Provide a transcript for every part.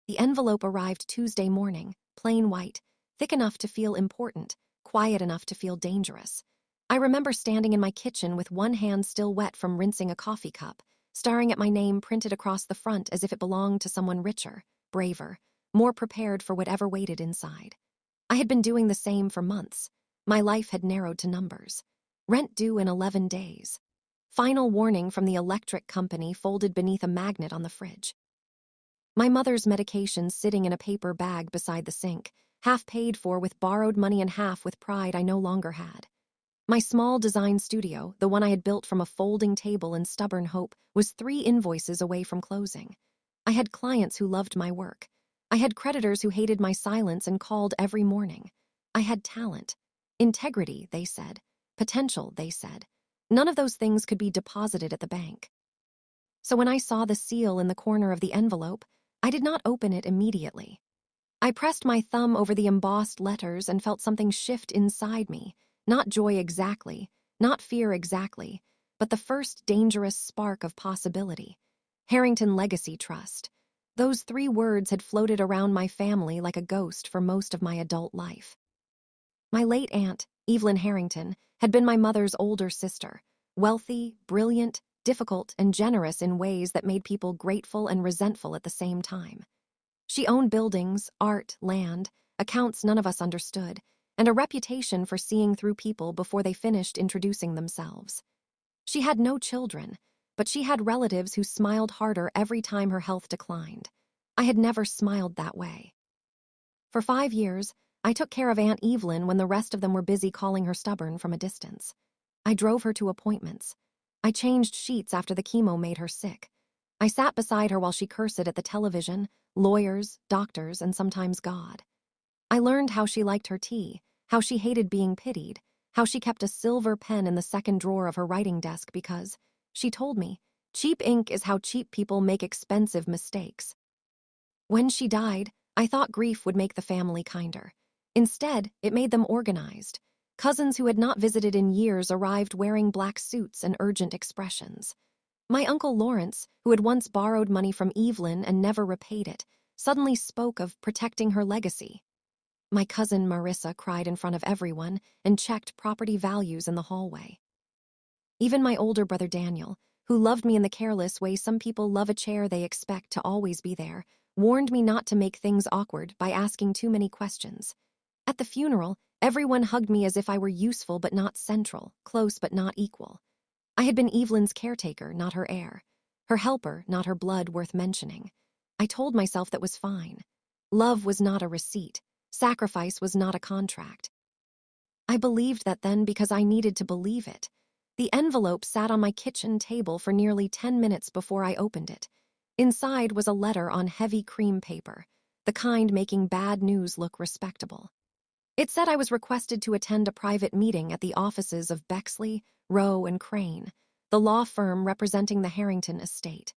The envelope arrived Tuesday morning, plain white, thick enough to feel important, quiet enough to feel dangerous. I remember standing in my kitchen with one hand still wet from rinsing a coffee cup, staring at my name printed across the front as if it belonged to someone richer, braver, more prepared for whatever waited inside. I had been doing the same for months. My life had narrowed to numbers. Rent due in 11 days. Final warning from the electric company folded beneath a magnet on the fridge. My mother's medications sitting in a paper bag beside the sink, half paid for with borrowed money and half with pride I no longer had. My small design studio, the one I had built from a folding table in stubborn hope, was 3 invoices away from closing. I had clients who loved my work. I had creditors who hated my silence and called every morning. I had talent. Integrity, they said. Potential, they said. None of those things could be deposited at the bank. So when I saw the seal in the corner of the envelope, I did not open it immediately. I pressed my thumb over the embossed letters and felt something shift inside me. Not joy exactly, not fear exactly, but the first dangerous spark of possibility. Harrington Legacy Trust. Those 3 words had floated around my family like a ghost for most of my adult life. My late aunt, Evelyn Harrington, had been my mother's older sister, wealthy, brilliant, difficult, and generous in ways that made people grateful and resentful at the same time. She owned buildings, art, land, accounts none of us understood, and a reputation for seeing through people before they finished introducing themselves. She had no children, but she had relatives who smiled harder every time her health declined. I had never smiled that way. For 5 years, I took care of Aunt Evelyn when the rest of them were busy calling her stubborn from a distance. I drove her to appointments. I changed sheets after the chemo made her sick. I sat beside her while she cursed at the television, lawyers, doctors, and sometimes God. I learned how she liked her tea, how she hated being pitied, how she kept a silver pen in the second drawer of her writing desk because, she told me, cheap ink is how cheap people make expensive mistakes. When she died, I thought grief would make the family kinder. Instead, it made them organized. Cousins who had not visited in years arrived wearing black suits and urgent expressions. My Uncle Lawrence, who had once borrowed money from Evelyn and never repaid it, suddenly spoke of protecting her legacy. My cousin Marissa cried in front of everyone and checked property values in the hallway. Even my older brother Daniel, who loved me in the careless way some people love a chair they expect to always be there, warned me not to make things awkward by asking too many questions. At the funeral, everyone hugged me as if I were useful but not central, close but not equal. I had been Evelyn's caretaker, not her heir. Her helper, not her blood worth mentioning. I told myself that was fine. Love was not a receipt. Sacrifice was not a contract. I believed that then because I needed to believe it. The envelope sat on my kitchen table for nearly 10 minutes before I opened it. Inside was a letter on heavy cream paper, the kind making bad news look respectable. It said I was requested to attend a private meeting at the offices of Bexley, Rowe, and Crane, the law firm representing the Harrington estate.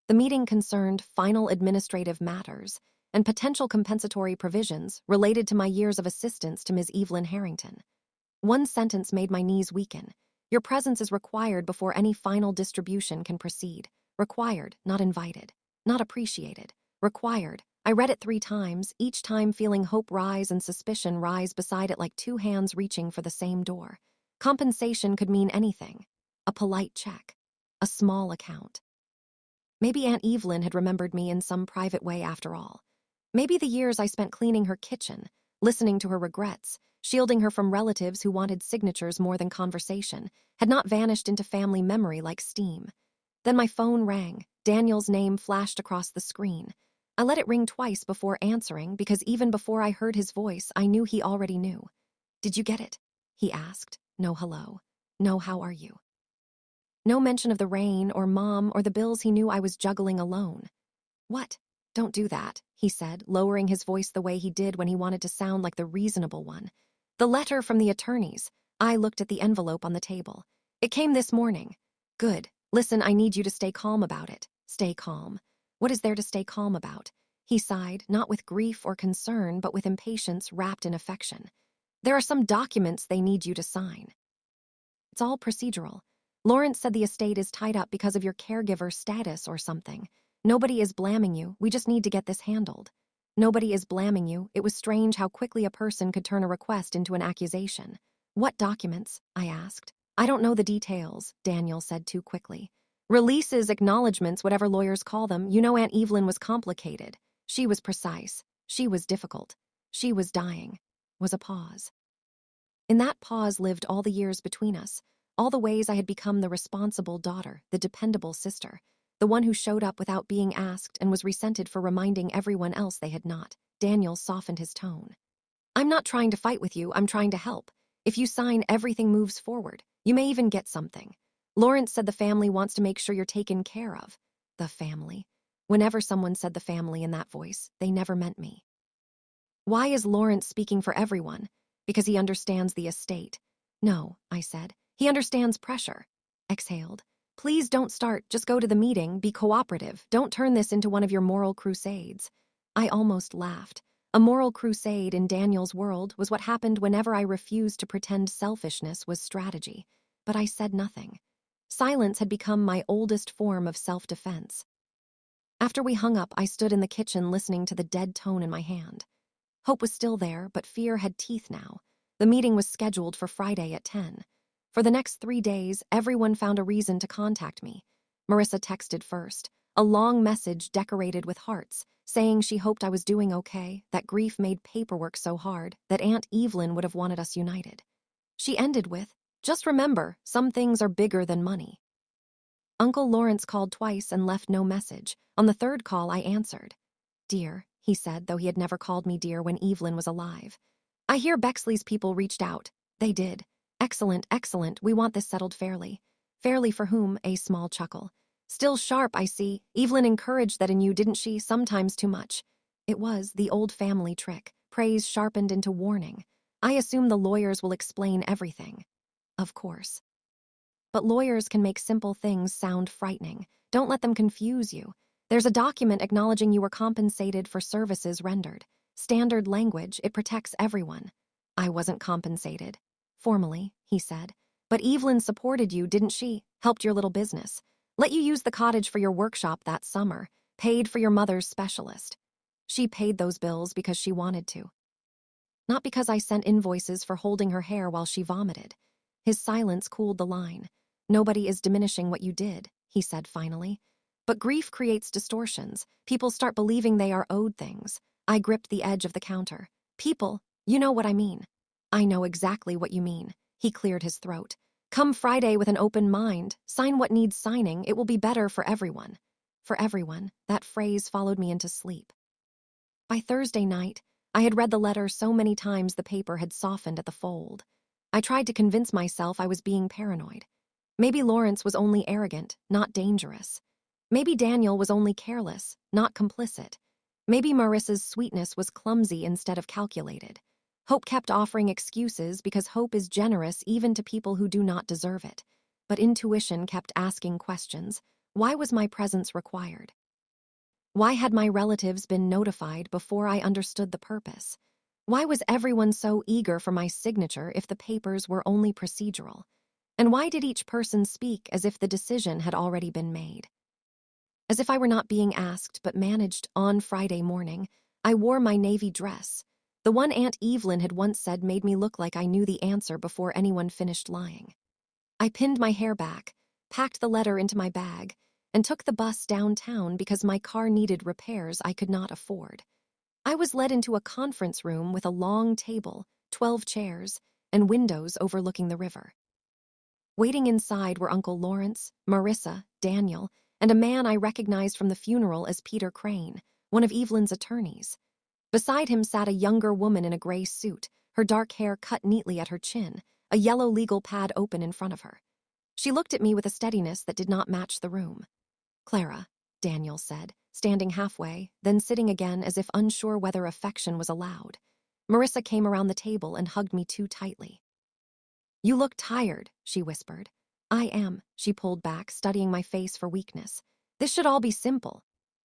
The meeting concerned final administrative matters and potential compensatory provisions related to my years of assistance to Ms. Evelyn Harrington. One sentence made my knees weaken. Your presence is required before any final distribution can proceed. Required, not invited. Not appreciated. Required. I read it 3 times, each time feeling hope rise and suspicion rise beside it like 2 hands reaching for the same door. Compensation could mean anything. A polite check. A small account. Maybe Aunt Evelyn had remembered me in some private way after all. Maybe the years I spent cleaning her kitchen, listening to her regrets, shielding her from relatives who wanted signatures more than conversation, had not vanished into family memory like steam. Then my phone rang. Daniel's name flashed across the screen. I let it ring twice before answering because even before I heard his voice, I knew he already knew. "Did you get it?" he asked. No hello. No how are you. No mention of the rain or Mom or the bills he knew I was juggling alone. "What? Don't do that," he said, lowering his voice the way he did when he wanted to sound like the reasonable one. "The letter from the attorneys." I looked at the envelope on the table. "It came this morning." "Good. Listen, I need you to stay calm about it." "Stay calm? What is there to stay calm about?" He sighed, not with grief or concern, but with impatience wrapped in affection. "There are some documents they need you to sign." "It's all procedural. Lawrence said the estate is tied up because of your caregiver status or something. Nobody is blaming you, we just need to get this handled. Nobody is blaming you. It was strange how quickly a person could turn a request into an accusation. What documents? I asked. I don't know the details, Daniel said too quickly. Releases, acknowledgments, whatever lawyers call them. You know Aunt Evelyn was complicated. She was precise. She was difficult. She was dying. Was a pause. In that pause lived all the years between us, all the ways I had become the responsible daughter, the dependable sister, the one who showed up without being asked and was resented for reminding everyone else they had not. Daniel softened his tone. I'm not trying to fight with you, I'm trying to help. If you sign, everything moves forward. You may even get something. Lawrence said the family wants to make sure you're taken care of. The family. Whenever someone said the family in that voice, they never meant me. Why is Lawrence speaking for everyone? Because he understands the estate. No, I said. He understands pressure. Exhaled. Please don't start, just go to the meeting, be cooperative. Don't turn this into one of your moral crusades. I almost laughed. A moral crusade in Daniel's world was what happened whenever I refused to pretend selfishness was strategy. But I said nothing. Silence had become my oldest form of self-defense. After we hung up, I stood in the kitchen listening to the dead tone in my hand. Hope was still there, but fear had teeth now. The meeting was scheduled for Friday at 10. For the next 3 days, everyone found a reason to contact me. Marissa texted first, a long message decorated with hearts, saying she hoped I was doing okay, that grief made paperwork so hard, that Aunt Evelyn would have wanted us united. She ended with, just remember, some things are bigger than money. Uncle Lawrence called twice and left no message. On the third call, I answered. Dear, he said, though he had never called me dear when Evelyn was alive. I hear Bexley's people reached out. They did. Excellent, excellent. We want this settled fairly. Fairly for whom? A small chuckle. Still sharp, I see. Evelyn encouraged that in you, didn't she? Sometimes too much. It was the old family trick. Praise sharpened into warning. I assume the lawyers will explain everything. Of course. But lawyers can make simple things sound frightening. Don't let them confuse you. There's a document acknowledging you were compensated for services rendered. Standard language, it protects everyone. I wasn't compensated. Formally, he said. But Evelyn supported you, didn't she? Helped your little business. Let you use the cottage for your workshop that summer. Paid for your mother's specialist. She paid those bills because she wanted to. Not because I sent invoices for holding her hair while she vomited. His silence cooled the line. Nobody is diminishing what you did, he said finally. But grief creates distortions. People start believing they are owed things. I gripped the edge of the counter. People, you know what I mean. I know exactly what you mean. He cleared his throat. Come Friday with an open mind. Sign what needs signing. It will be better for everyone. For everyone. That phrase followed me into sleep. By Thursday night, I had read the letter so many times the paper had softened at the fold. I tried to convince myself I was being paranoid. Maybe Lawrence was only arrogant, not dangerous. Maybe Daniel was only careless, not complicit. Maybe Marissa's sweetness was clumsy instead of calculated. Hope kept offering excuses because hope is generous even to people who do not deserve it. But intuition kept asking questions. Why was my presence required? Why had my relatives been notified before I understood the purpose? Why was everyone so eager for my signature if the papers were only procedural? And why did each person speak as if the decision had already been made? As if I were not being asked but managed on Friday morning, I wore my navy dress. The one Aunt Evelyn had once said made me look like I knew the answer before anyone finished lying. I pinned my hair back, packed the letter into my bag, and took the bus downtown because my car needed repairs I could not afford. I was led into a conference room with a long table, 12 chairs, and windows overlooking the river. Waiting inside were Uncle Lawrence, Marissa, Daniel, and a man I recognized from the funeral as Peter Crane, one of Evelyn's attorneys. Beside him sat a younger woman in a gray suit, her dark hair cut neatly at her chin, a yellow legal pad open in front of her. She looked at me with a steadiness that did not match the room. Clara, Daniel said, standing halfway, then sitting again as if unsure whether affection was allowed. Marissa came around the table and hugged me too tightly. You look tired, she whispered. I am, she pulled back, studying my face for weakness. This should all be simple.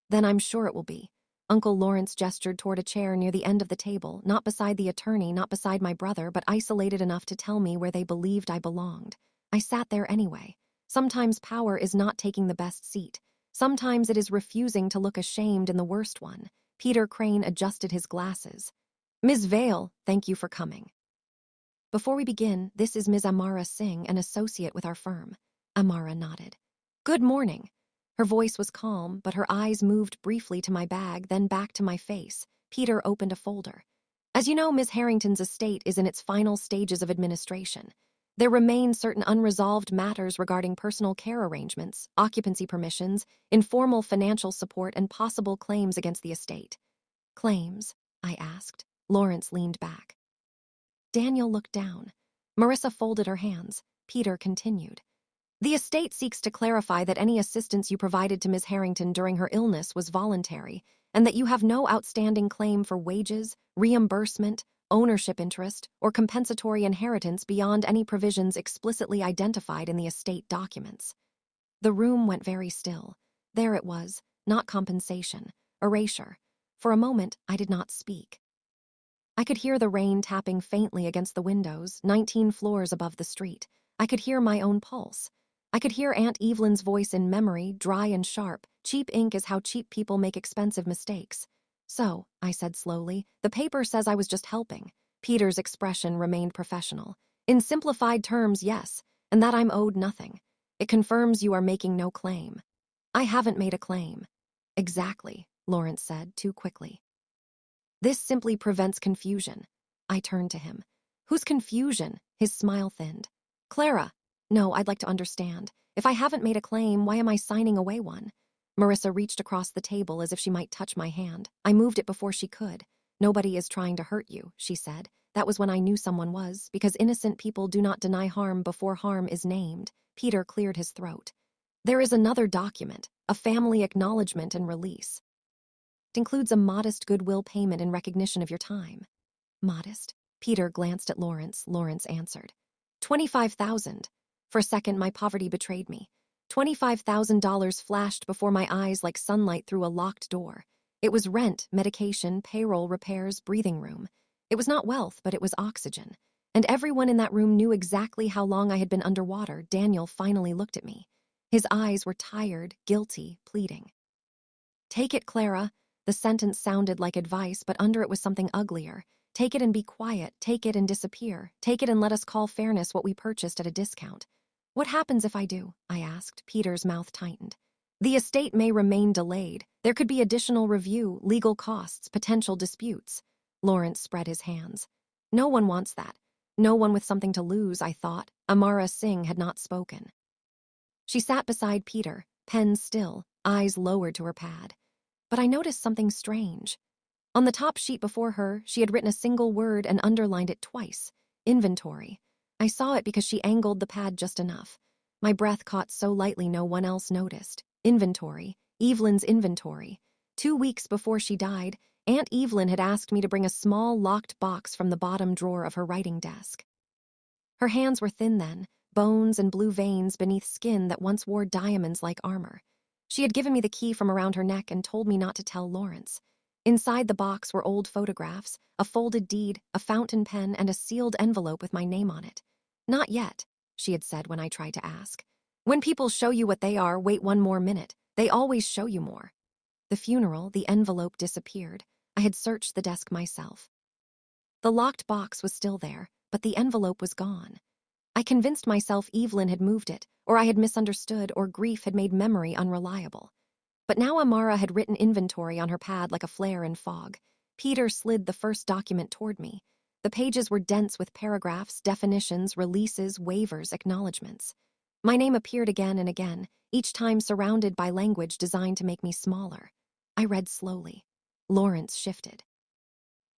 Then I'm sure it will be. Uncle Lawrence gestured toward a chair near the end of the table, not beside the attorney, not beside my brother, but isolated enough to tell me where they believed I belonged. I sat there anyway. Sometimes power is not taking the best seat. Sometimes it is refusing to look ashamed in the worst one. Peter Crane adjusted his glasses. Ms. Vale, thank you for coming. Before we begin, this is Ms. Amara Singh, an associate with our firm. Amara nodded. Good morning. Her voice was calm, but her eyes moved briefly to my bag, then back to my face. Peter opened a folder. As you know, Ms. Harrington's estate is in its final stages of administration. There remain certain unresolved matters regarding personal care arrangements, occupancy permissions, informal financial support, and possible claims against the estate. Claims? I asked. Lawrence leaned back. Daniel looked down. Marissa folded her hands. Peter continued. The estate seeks to clarify that any assistance you provided to Ms. Harrington during her illness was voluntary, and that you have no outstanding claim for wages, reimbursement, ownership interest, or compensatory inheritance beyond any provisions explicitly identified in the estate documents. The room went very still. There it was, not compensation, erasure. For a moment, I did not speak. I could hear the rain tapping faintly against the windows, 19 floors above the street. I could hear my own pulse. I could hear Aunt Evelyn's voice in memory, dry and sharp. Cheap ink is how cheap people make expensive mistakes. So, I said slowly, the paper says I was just helping. Peter's expression remained professional. In simplified terms, yes, and that I'm owed nothing. It confirms you are making no claim. I haven't made a claim. Exactly, Lawrence said, too quickly. This simply prevents confusion. I turned to him. Whose confusion? His smile thinned. Clara. No, I'd like to understand. If I haven't made a claim, why am I signing away one? Marissa reached across the table as if she might touch my hand. I moved it before she could. Nobody is trying to hurt you, she said. That was when I knew someone was, because innocent people do not deny harm before harm is named. Peter cleared his throat. There is another document, a family acknowledgement and release. It includes a modest goodwill payment in recognition of your time. Modest? Peter glanced at Lawrence. Lawrence answered. 25,000. For a second, my poverty betrayed me. $25,000 flashed before my eyes like sunlight through a locked door. It was rent, medication, payroll, repairs, breathing room. It was not wealth, but it was oxygen. And everyone in that room knew exactly how long I had been underwater. Daniel finally looked at me. His eyes were tired, guilty, pleading. Take it, Clara. The sentence sounded like advice, but under it was something uglier. Take it and be quiet. Take it and disappear. Take it and let us call fairness what we purchased at a discount. What happens if I do? I asked. Peter's mouth tightened. The estate may remain delayed. There could be additional review, legal costs, potential disputes. Lawrence spread his hands. No one wants that. No one with something to lose, I thought. Amara Singh had not spoken. She sat beside Peter, pen still, eyes lowered to her pad. But I noticed something strange. On the top sheet before her, she had written a single word and underlined it twice. Inventory. I saw it because she angled the pad just enough. My breath caught so lightly no one else noticed. Inventory. Evelyn's inventory. 2 weeks before she died, Aunt Evelyn had asked me to bring a small locked box from the bottom drawer of her writing desk. Her hands were thin then, bones and blue veins beneath skin that once wore diamonds like armor. She had given me the key from around her neck and told me not to tell Lawrence. Inside the box were old photographs, a folded deed, a fountain pen, and a sealed envelope with my name on it. Not yet, she had said when I tried to ask. When people show you what they are, wait one more minute. They always show you more. The funeral, the envelope disappeared. I had searched the desk myself. The locked box was still there, but the envelope was gone. I convinced myself Evelyn had moved it, or I had misunderstood, or grief had made memory unreliable. But now Amara had written inventory on her pad like a flare in fog. Peter slid the first document toward me. The pages were dense with paragraphs, definitions, releases, waivers, acknowledgments. My name appeared again and again, each time surrounded by language designed to make me smaller. I read slowly. Lawrence shifted.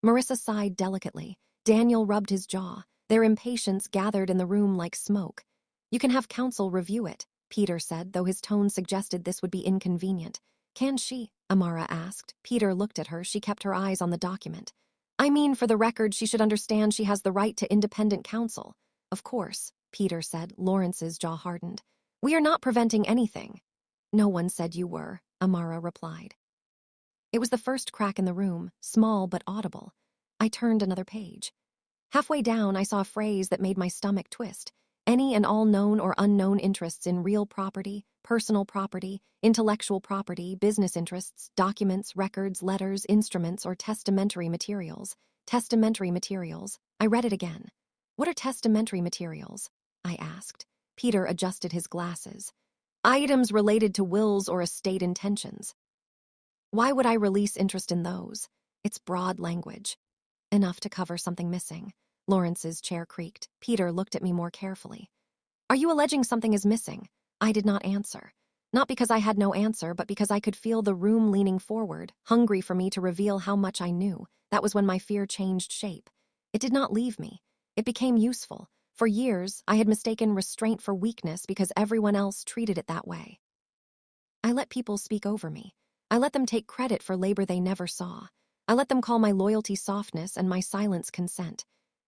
Marissa sighed delicately. Daniel rubbed his jaw. Their impatience gathered in the room like smoke. You can have counsel review it, Peter said, though his tone suggested this would be inconvenient. Can she? Amara asked. Peter looked at her. She kept her eyes on the document. I mean, for the record, she should understand she has the right to independent counsel. Of course, Peter said. Lawrence's jaw hardened. We are not preventing anything. No one said you were, Amara replied. It was the first crack in the room, small but audible. I turned another page. Halfway down, I saw a phrase that made my stomach twist. any and all known or unknown interests in real property, personal property, intellectual property, business interests, documents, records, letters, instruments, or testamentary materials. Testamentary materials. I read it again. What are testamentary materials? I asked. Peter adjusted his glasses. Items related to wills or estate intentions. Why would I release interest in those? It's broad language. Enough to cover something missing. Lawrence's chair creaked. Peter looked at me more carefully. Are you alleging something is missing? I did not answer. Not because I had no answer, but because I could feel the room leaning forward, hungry for me to reveal how much I knew. That was when my fear changed shape. It did not leave me. It became useful. For years, I had mistaken restraint for weakness because everyone else treated it that way. I let people speak over me. I let them take credit for labor they never saw. I let them call my loyalty softness and my silence consent.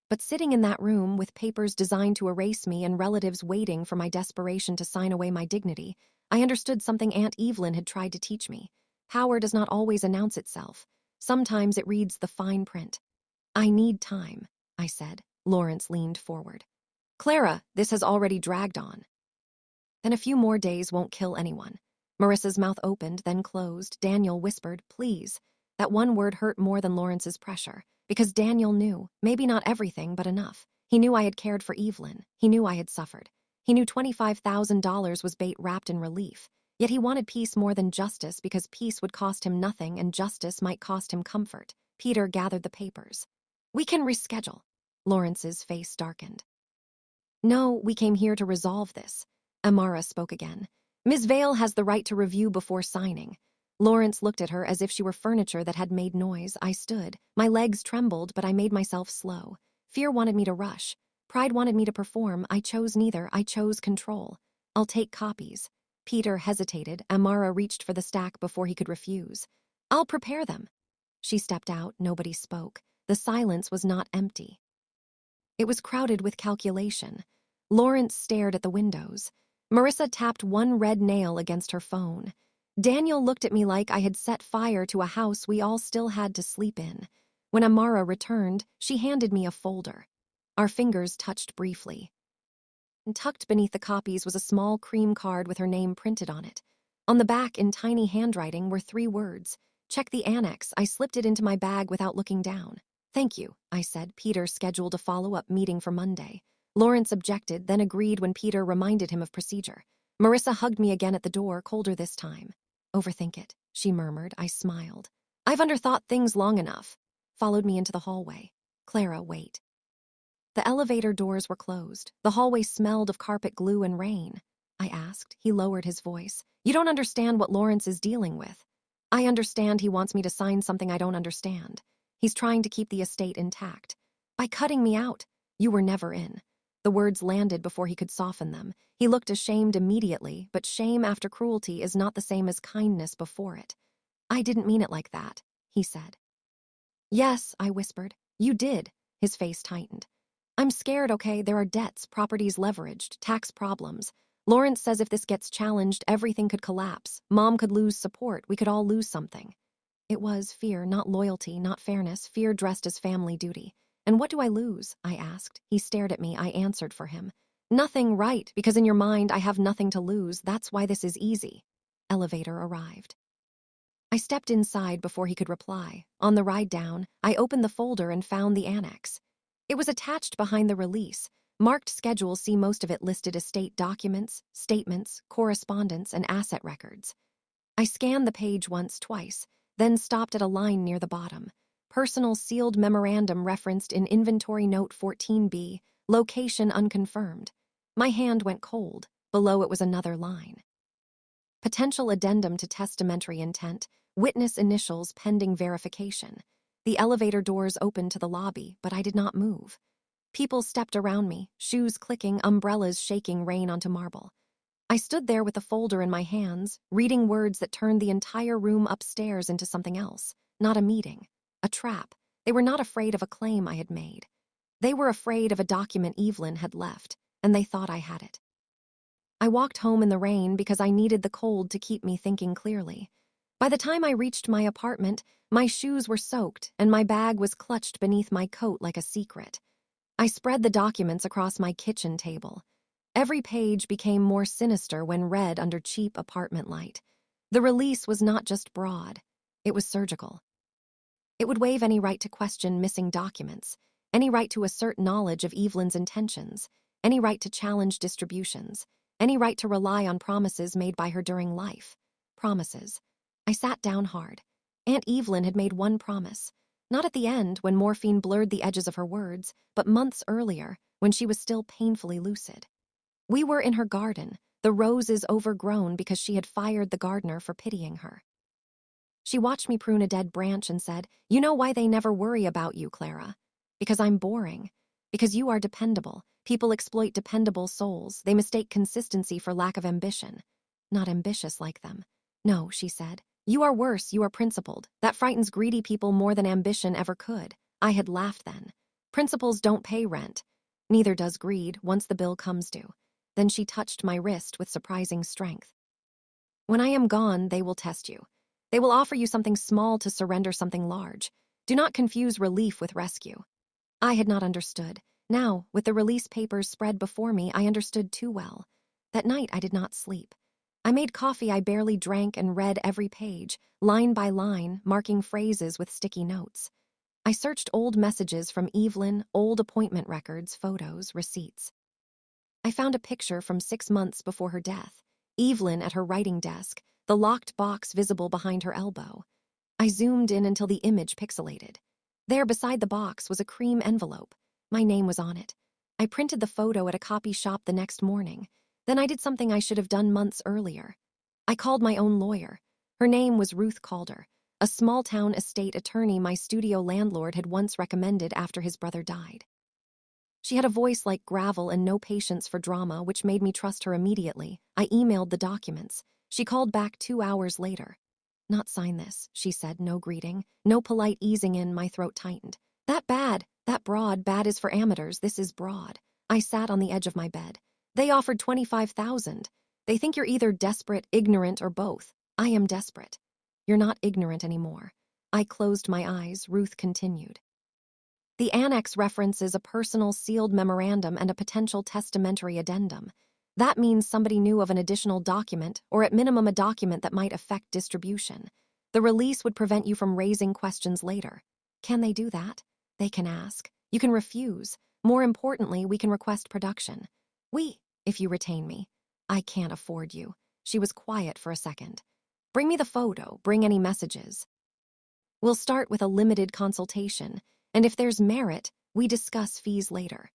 But sitting in that room with papers designed to erase me and relatives waiting for my desperation to sign away my dignity, I understood something Aunt Evelyn had tried to teach me. Power does not always announce itself. Sometimes it reads the fine print. I need time, I said. Lawrence leaned forward. Clara, this has already dragged on. Then a few more days won't kill anyone. Marissa's mouth opened, then closed. Daniel whispered, please. That one word hurt more than Lawrence's pressure, because Daniel knew, maybe not everything, but enough. He knew I had cared for Evelyn. He knew I had suffered. He knew $25,000 was bait wrapped in relief. Yet he wanted peace more than justice because peace would cost him nothing and justice might cost him comfort. Peter gathered the papers. We can reschedule. Lawrence's face darkened. No, we came here to resolve this. Amara spoke again. Ms. Vale has the right to review before signing. Lawrence looked at her as if she were furniture that had made noise. I stood. My legs trembled, but I made myself slow. Fear wanted me to rush. Pride wanted me to perform. I chose neither. I chose control. I'll take copies. Peter hesitated. Amara reached for the stack before he could refuse. I'll prepare them. She stepped out. Nobody spoke. The silence was not empty. It was crowded with calculation. Lawrence stared at the windows. Marissa tapped one red nail against her phone. Daniel looked at me like I had set fire to a house we all still had to sleep in. When Amara returned, she handed me a folder. Our fingers touched briefly. And tucked beneath the copies was a small cream card with her name printed on it. On the back, in tiny handwriting, were 3 words. Check the annex. I slipped it into my bag without looking down. Thank you, I said. Peter scheduled a follow-up meeting for Monday. Lawrence objected, then agreed when Peter reminded him of procedure. Marissa hugged me again at the door, colder this time. Overthink it, she murmured. I smiled. I've underthought things long enough. Followed me into the hallway. Clara, wait. The elevator doors were closed. The hallway smelled of carpet glue and rain. I asked. He lowered his voice. You don't understand what Lawrence is dealing with. I understand he wants me to sign something I don't understand. He's trying to keep the estate intact. By cutting me out, you were never in. The words landed before he could soften them. He looked ashamed immediately, but shame after cruelty is not the same as kindness before it. I didn't mean it like that, he said. Yes, I whispered. You did. His face tightened. I'm scared, okay? There are debts, properties leveraged, tax problems. Lawrence says if this gets challenged, everything could collapse. Mom could lose support. We could all lose something. It was fear, not loyalty, not fairness, fear dressed as family duty. And what do I lose? I asked. He stared at me. I answered for him. Nothing, right, because in your mind I have nothing to lose. That's why this is easy. Elevator arrived. I stepped inside before he could reply. On the ride down, I opened the folder and found the annex. It was attached behind the release. Marked schedule, see most of it listed estate documents, statements, correspondence, and asset records. I scanned the page once, twice, then stopped at a line near the bottom. Personal sealed memorandum referenced in Inventory Note 14B, location unconfirmed. My hand went cold. Below it was another line. Potential addendum to testamentary intent, witness initials pending verification. The elevator doors opened to the lobby, but I did not move. People stepped around me, shoes clicking, umbrellas shaking rain onto marble. I stood there with the folder in my hands, reading words that turned the entire room upstairs into something else. Not a meeting. A trap. They were not afraid of a claim I had made. They were afraid of a document Evelyn had left, and they thought I had it. I walked home in the rain because I needed the cold to keep me thinking clearly. By the time I reached my apartment, my shoes were soaked and my bag was clutched beneath my coat like a secret. I spread the documents across my kitchen table. Every page became more sinister when read under cheap apartment light. The release was not just broad, it was surgical. It would waive any right to question missing documents, any right to assert knowledge of Evelyn's intentions, any right to challenge distributions, any right to rely on promises made by her during life. Promises. I sat down hard. Aunt Evelyn had made one promise. Not at the end, when morphine blurred the edges of her words, but months earlier, when she was still painfully lucid. We were in her garden, the roses overgrown because she had fired the gardener for pitying her. She watched me prune a dead branch and said, "You know why they never worry about you, Clara? Because I'm boring. Because you are dependable. People exploit dependable souls. They mistake consistency for lack of ambition. Not ambitious like them. No," she said. "You are worse, you are principled. That frightens greedy people more than ambition ever could." I had laughed then. Principles don't pay rent. Neither does greed once the bill comes due. Then she touched my wrist with surprising strength. "When I am gone, they will test you. They will offer you something small to surrender something large. Do not confuse relief with rescue." I had not understood. Now, with the release papers spread before me, I understood too well. That night I did not sleep. I made coffee I barely drank and read every page, line by line, marking phrases with sticky notes. I searched old messages from Evelyn, old appointment records, photos, receipts. I found a picture from 6 months before her death. Evelyn at her writing desk, the locked box visible behind her elbow. I zoomed in until the image pixelated. There, beside the box, was a cream envelope. My name was on it. I printed the photo at a copy shop the next morning. Then I did something I should have done months earlier. I called my own lawyer. Her name was Ruth Calder, a small-town estate attorney my studio landlord had once recommended after his brother died. She had a voice like gravel and no patience for drama, which made me trust her immediately. I emailed the documents. She called back 2 hours later. "Not sign this," she said, no greeting, no polite easing in. My throat tightened. That broad, bad is for amateurs, this is broad. I sat on the edge of my bed. "They offered 25,000. They think you're either desperate, ignorant, or both. I am desperate." "You're not ignorant anymore." I closed my eyes. Ruth continued. "The annex references a personal sealed memorandum and a potential testamentary addendum. That means somebody knew of an additional document, or at minimum a document that might affect distribution. The release would prevent you from raising questions later." "Can they do that?" "They can ask. You can refuse. More importantly, we can request production. If you retain me." "I can't afford you." She was quiet for a second. "Bring me the photo. Bring any messages. We'll start with a limited consultation, and if there's merit, we discuss fees later."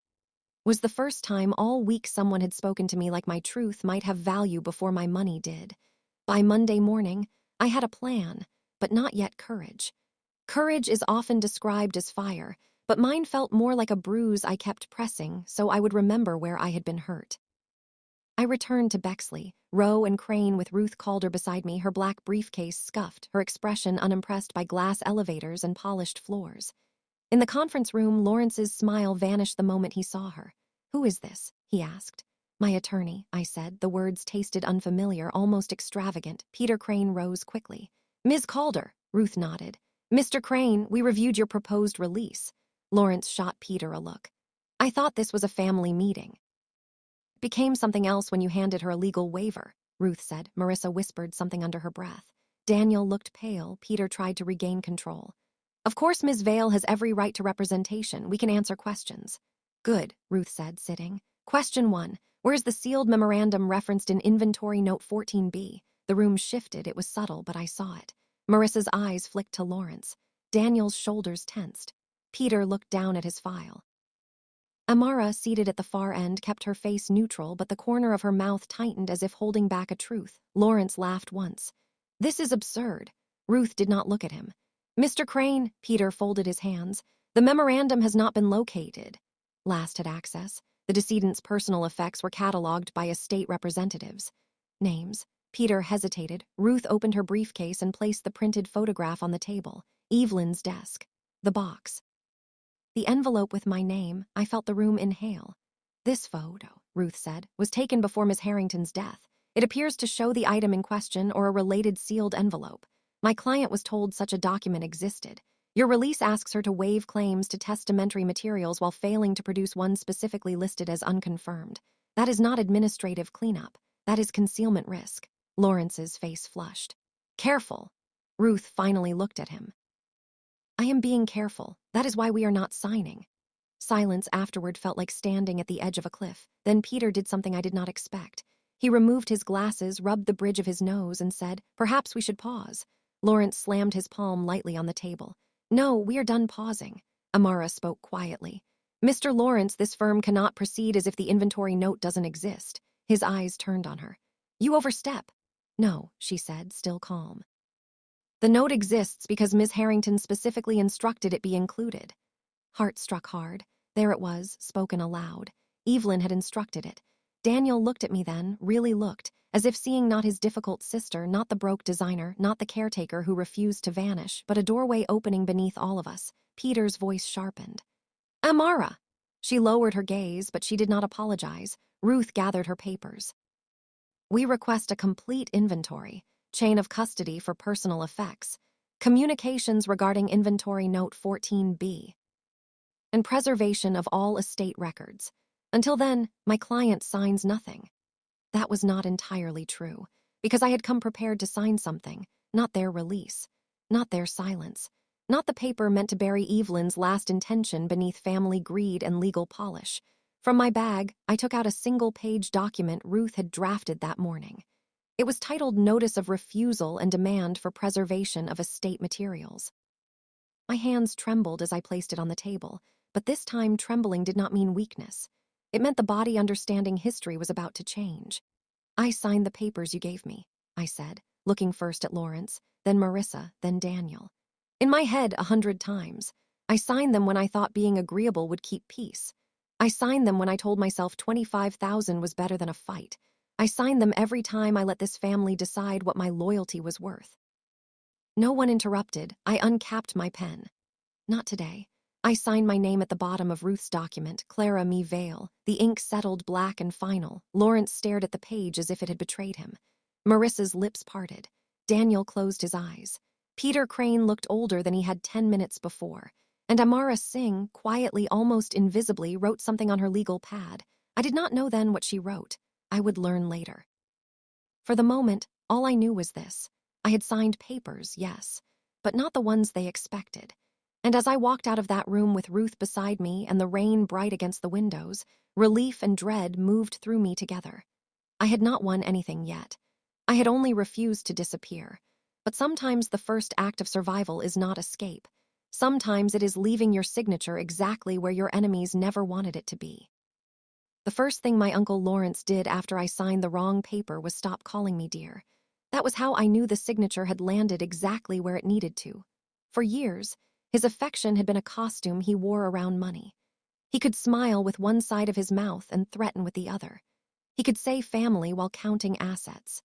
Was the first time all week someone had spoken to me like my truth might have value before my money did. By Monday morning, I had a plan, but not yet courage. Courage is often described as fire, but mine felt more like a bruise I kept pressing so I would remember where I had been hurt. I returned to Bexley, Rowe and Crane with Ruth Calder beside me, her black briefcase scuffed, her expression unimpressed by glass elevators and polished floors. In the conference room, Lawrence's smile vanished the moment he saw her. "Who is this?" he asked. "My attorney," I said. The words tasted unfamiliar, almost extravagant. Peter Crane rose quickly. "Ms. Calder," Ruth nodded. "Mr. Crane, we reviewed your proposed release." Lawrence shot Peter a look. "I thought this was a family meeting." "It became something else when you handed her a legal waiver," Ruth said. Marissa whispered something under her breath. Daniel looked pale. Peter tried to regain control. "Of course, Ms. Vale has every right to representation. We can answer questions." "Good," Ruth said, sitting. "Question 1. Where's the sealed memorandum referenced in Inventory Note 14B? The room shifted. It was subtle, but I saw it. Marissa's eyes flicked to Lawrence. Daniel's shoulders tensed. Peter looked down at his file. Amara, seated at the far end, kept her face neutral, but the corner of her mouth tightened as if holding back a truth. Lawrence laughed once. "This is absurd." Ruth did not look at him. "Mr. Crane," Peter folded his hands, "the memorandum has not been located." Last had access. The decedent's personal effects were catalogued by estate representatives. Names. Peter hesitated. Ruth opened her briefcase and placed the printed photograph on the table. Evelyn's desk. The box. The envelope with my name. I felt the room inhale. "This photo," Ruth said, "was taken before Miss Harrington's death. It appears to show the item in question or a related sealed envelope. My client was told such a document existed. Your release asks her to waive claims to testamentary materials while failing to produce one specifically listed as unconfirmed. That is not administrative cleanup. That is concealment risk. Lawrence's face flushed. Careful. Ruth finally looked at him. I am being careful. That is why we are not signing. Silence afterward felt like standing at the edge of a cliff. Then Peter did something I did not expect. He removed his glasses, rubbed the bridge of his nose, and said, "Perhaps we should pause." Lawrence slammed his palm lightly on the table. "No, we are done pausing." Amara spoke quietly. "Mr. Lawrence, this firm cannot proceed as if the inventory note doesn't exist." His eyes turned on her. "You overstep." "No," she said, still calm. "The note exists because Ms. Harrington specifically instructed it be included." Heart struck hard. There it was, spoken aloud. Evelyn had instructed it. Daniel looked at me then, really looked, as if seeing not his difficult sister, not the broke designer, not the caretaker who refused to vanish, but a doorway opening beneath all of us. Peter's voice sharpened. "Amara!" She lowered her gaze, but she did not apologize. Ruth gathered her papers. "We request a complete inventory, chain of custody for personal effects, communications regarding inventory note 14B, and preservation of all estate records. Until then, my client signs nothing." That was not entirely true, because I had come prepared to sign something, not their release, not their silence, not the paper meant to bury Evelyn's last intention beneath family greed and legal polish. From my bag, I took out a single-page document Ruth had drafted that morning. It was titled Notice of Refusal and Demand for Preservation of Estate Materials. My hands trembled as I placed it on the table, but this time trembling did not mean weakness. It meant the body understanding history was about to change. "I signed the papers you gave me," I said, looking first at Lawrence, then Marissa, then Daniel. In my head 100 times. I signed them when I thought being agreeable would keep peace. I signed them when I told myself 25,000 was better than a fight. I signed them every time I let this family decide what my loyalty was worth. No one interrupted. I uncapped my pen. Not today. I signed my name at the bottom of Ruth's document, Clara Me Vale. The ink settled black and final. Lawrence stared at the page as if it had betrayed him. Marissa's lips parted. Daniel closed his eyes. Peter Crane looked older than he had 10 minutes before. And Amara Singh, quietly, almost invisibly, wrote something on her legal pad. I did not know then what she wrote. I would learn later. For the moment, all I knew was this. I had signed papers, yes, but not the ones they expected. And as I walked out of that room with Ruth beside me and the rain bright against the windows, relief and dread moved through me together. I had not won anything yet. I had only refused to disappear. But sometimes the first act of survival is not escape. Sometimes it is leaving your signature exactly where your enemies never wanted it to be. The first thing my Uncle Lawrence did after I signed the wrong paper was stop calling me dear. That was how I knew the signature had landed exactly where it needed to. For years, his affection had been a costume he wore around money. He could smile with one side of his mouth and threaten with the other. He could say family while counting assets.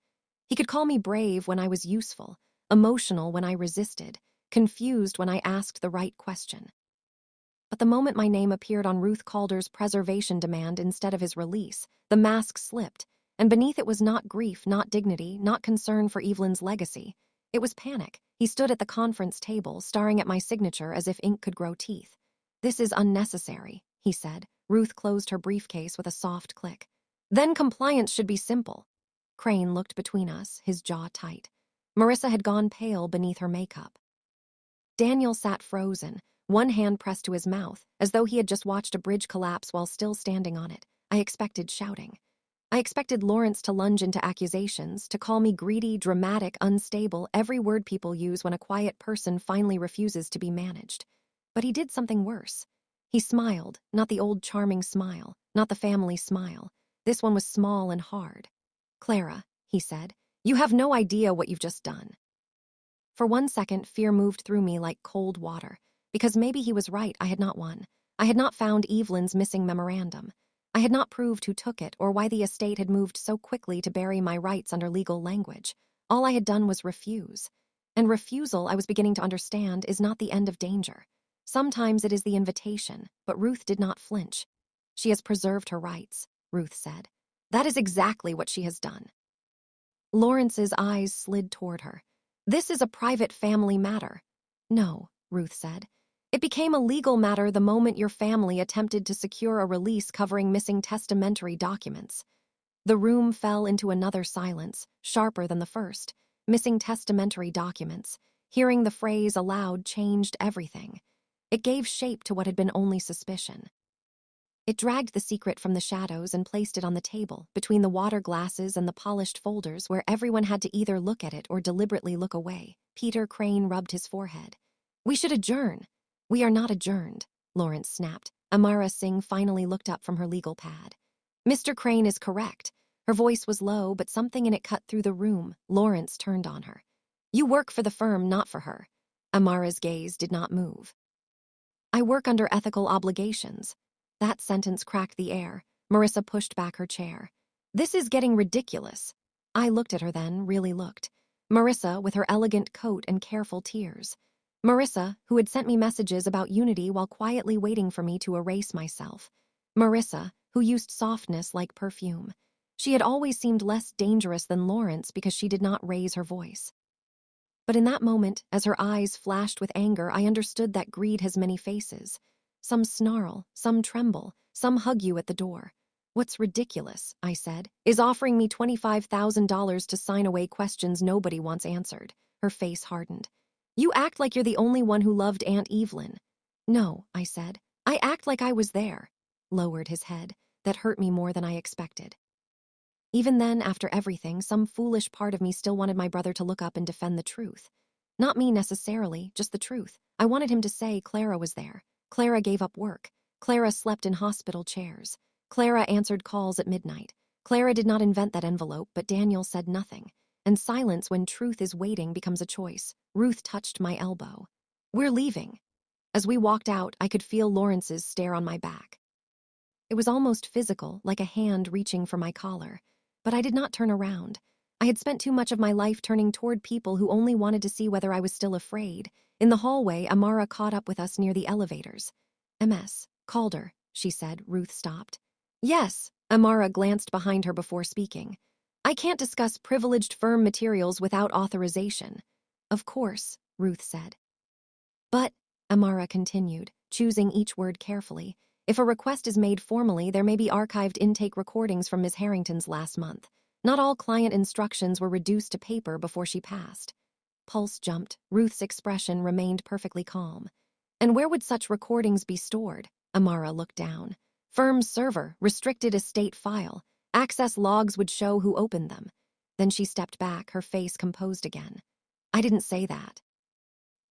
He could call me brave when I was useful, emotional when I resisted, confused when I asked the right question. But the moment my name appeared on Ruth Calder's preservation demand instead of his release, the mask slipped, and beneath it was not grief, not dignity, not concern for Evelyn's legacy. It was panic. He stood at the conference table, staring at my signature as if ink could grow teeth. "This is unnecessary," he said. Ruth closed her briefcase with a soft click. "Then compliance should be simple." Crane looked between us, his jaw tight. Marissa had gone pale beneath her makeup. Daniel sat frozen, one hand pressed to his mouth, as though he had just watched a bridge collapse while still standing on it. I expected shouting. I expected Lawrence to lunge into accusations, to call me greedy, dramatic, unstable, every word people use when a quiet person finally refuses to be managed. But he did something worse. He smiled, not the old charming smile, not the family smile. This one was small and hard. "Clara," he said, "you have no idea what you've just done." For 1 second, fear moved through me like cold water, because maybe he was right, I had not won. I had not found Evelyn's missing memorandum. I had not proved who took it or why the estate had moved so quickly to bury my rights under legal language. All I had done was refuse. And refusal, I was beginning to understand, is not the end of danger. Sometimes it is the invitation, but Ruth did not flinch. "She has preserved her rights," Ruth said. "That is exactly what she has done." Lawrence's eyes slid toward her. "This is a private family matter." "No," Ruth said. It became a legal matter the moment your family attempted to secure a release covering missing testamentary documents. The room fell into another silence, sharper than the first. Missing testamentary documents. Hearing the phrase aloud changed everything. It gave shape to what had been only suspicion. It dragged the secret from the shadows and placed it on the table, between the water glasses and the polished folders where everyone had to either look at it or deliberately look away. Peter Crane rubbed his forehead. "We should adjourn." "We are not adjourned," Lawrence snapped. Amara Singh finally looked up from her legal pad. "Mr. Crane is correct." Her voice was low, but something in it cut through the room. Lawrence turned on her. "You work for the firm, not for her." Amara's gaze did not move. "I work under ethical obligations." That sentence cracked the air. Marissa pushed back her chair. "This is getting ridiculous." I looked at her then, really looked. Marissa, with her elegant coat and careful tears. Marissa, who had sent me messages about unity while quietly waiting for me to erase myself. Marissa, who used softness like perfume. She had always seemed less dangerous than Lawrence because she did not raise her voice. But in that moment, as her eyes flashed with anger, I understood that greed has many faces. Some snarl, some tremble, some hug you at the door. "What's ridiculous," I said, "is offering me $25,000 to sign away questions nobody wants answered." Her face hardened. "You act like you're the only one who loved Aunt Evelyn." "No," I said. "I act like I was there." Lowered his head. That hurt me more than I expected. Even then, after everything, some foolish part of me still wanted my brother to look up and defend the truth. Not me necessarily, just the truth. I wanted him to say Clara was there. Clara gave up work. Clara slept in hospital chairs. Clara answered calls at midnight. Clara did not invent that envelope, but Daniel said nothing. And silence when truth is waiting becomes a choice. Ruth touched my elbow. "We're leaving." As we walked out, I could feel Lawrence's stare on my back. It was almost physical, like a hand reaching for my collar. But I did not turn around. I had spent too much of my life turning toward people who only wanted to see whether I was still afraid. In the hallway, Amara caught up with us near the elevators. "MS. Calder," she said. Ruth stopped. "Yes." Amara glanced behind her before speaking. "I can't discuss privileged firm materials without authorization." "Of course," Ruth said. "But," Amara continued, choosing each word carefully, "if a request is made formally, there may be archived intake recordings from Ms. Harrington's last month. Not all client instructions were reduced to paper before she passed." Pulse jumped. Ruth's expression remained perfectly calm. "And where would such recordings be stored?" Amara looked down. "Firm's server, restricted estate file. Access logs would show who opened them." Then she stepped back, her face composed again. "I didn't say that."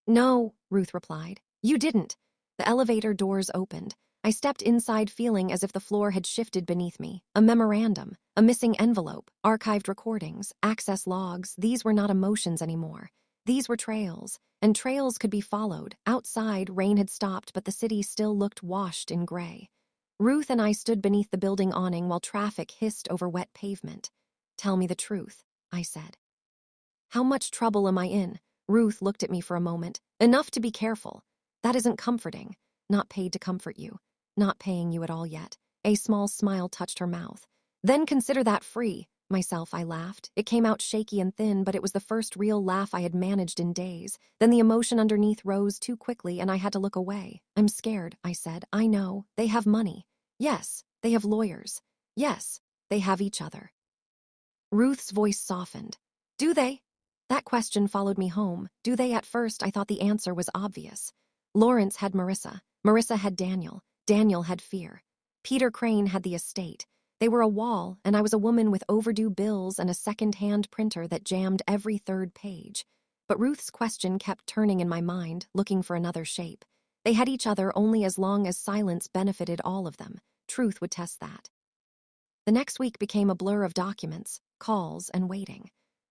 "No," Ruth replied. "You didn't." The elevator doors opened. I stepped inside feeling as if the floor had shifted beneath me. A memorandum, a missing envelope, archived recordings, access logs. These were not emotions anymore. These were trails, and trails could be followed. Outside, rain had stopped, but the city still looked washed in gray. Ruth and I stood beneath the building awning while traffic hissed over wet pavement. "Tell me the truth," I said. "How much trouble am I in?" Ruth looked at me for a moment. "Enough to be careful." "That isn't comforting." "Not paid to comfort you." "Not paying you at all yet." A small smile touched her mouth. "Then consider that free." I laughed. It came out shaky and thin, but it was the first real laugh I had managed in days. Then the emotion underneath rose too quickly and I had to look away. "I'm scared," I said. "I know. They have money." "Yes. They have lawyers." "Yes. They have each other." Ruth's voice softened. "Do they?" That question followed me home. Do they? At first, I thought the answer was obvious. Lawrence had Marissa. Marissa had Daniel. Daniel had fear. Peter Crane had the estate. They were a wall, and I was a woman with overdue bills and a second-hand printer that jammed every third page. But Ruth's question kept turning in my mind, looking for another shape. They had each other only as long as silence benefited all of them. Truth would test that. The next week became a blur of documents, calls, and waiting.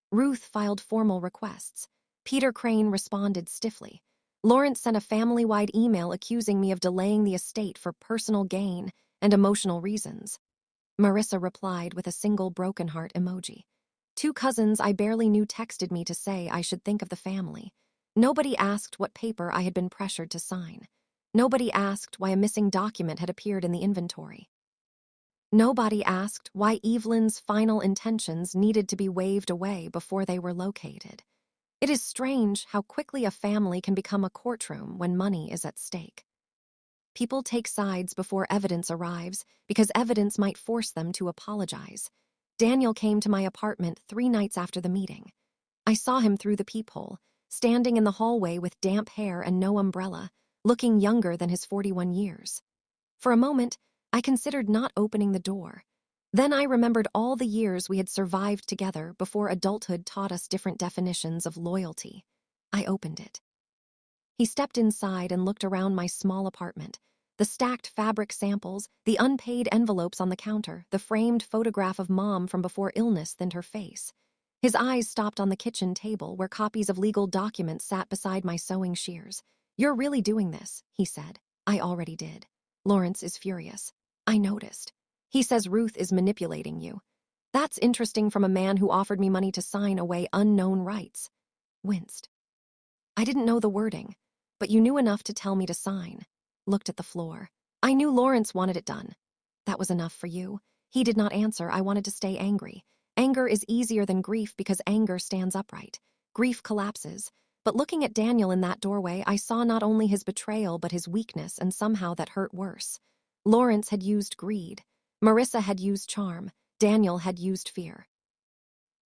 Ruth filed formal requests. Peter Crane responded stiffly. Lawrence sent a family-wide email accusing me of delaying the estate for personal gain and emotional reasons. Marissa replied with a single broken heart emoji. Two cousins I barely knew texted me to say I should think of the family. Nobody asked what paper I had been pressured to sign. Nobody asked why a missing document had appeared in the inventory. Nobody asked why Evelyn's final intentions needed to be waved away before they were located. It is strange how quickly a family can become a courtroom when money is at stake. People take sides before evidence arrives because evidence might force them to apologize. Daniel came to my apartment 3 nights after the meeting. I saw him through the peephole, standing in the hallway with damp hair and no umbrella, looking younger than his 41 years. For a moment, I considered not opening the door. Then I remembered all the years we had survived together before adulthood taught us different definitions of loyalty. I opened it. He stepped inside and looked around my small apartment. The stacked fabric samples, the unpaid envelopes on the counter, the framed photograph of Mom from before illness thinned her face. His eyes stopped on the kitchen table where copies of legal documents sat beside my sewing shears. "You're really doing this," he said. "I already did. Lawrence is furious. I noticed. He says Ruth is manipulating you. That's interesting from a man who offered me money to sign away unknown rights." Winced. I didn't know the wording, but you knew enough to tell me to sign. Looked at the floor. I knew Lawrence wanted it done. That was enough for you. He did not answer. I wanted to stay angry. Anger is easier than grief because anger stands upright. Grief collapses. But looking at Daniel in that doorway, I saw not only his betrayal but his weakness, and somehow that hurt worse. Lawrence had used greed. Marissa had used charm. Daniel had used fear.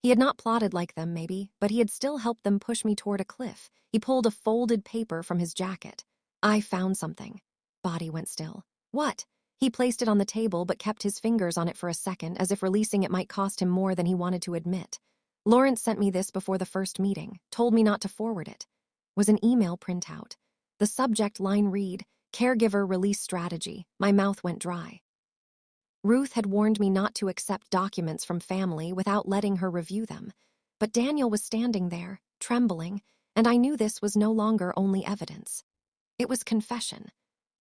He had not plotted like them, maybe, but he had still helped them push me toward a cliff. He pulled a folded paper from his jacket. "I found something." Body went still. "What?" He placed it on the table but kept his fingers on it for a second, as if releasing it might cost him more than he wanted to admit. "Lawrence sent me this before the first meeting, told me not to forward it." Was an email printout. The subject line read, "Caregiver Release Strategy." My mouth went dry. Ruth had warned me not to accept documents from family without letting her review them. But Daniel was standing there, trembling, and I knew this was no longer only evidence. It was confession.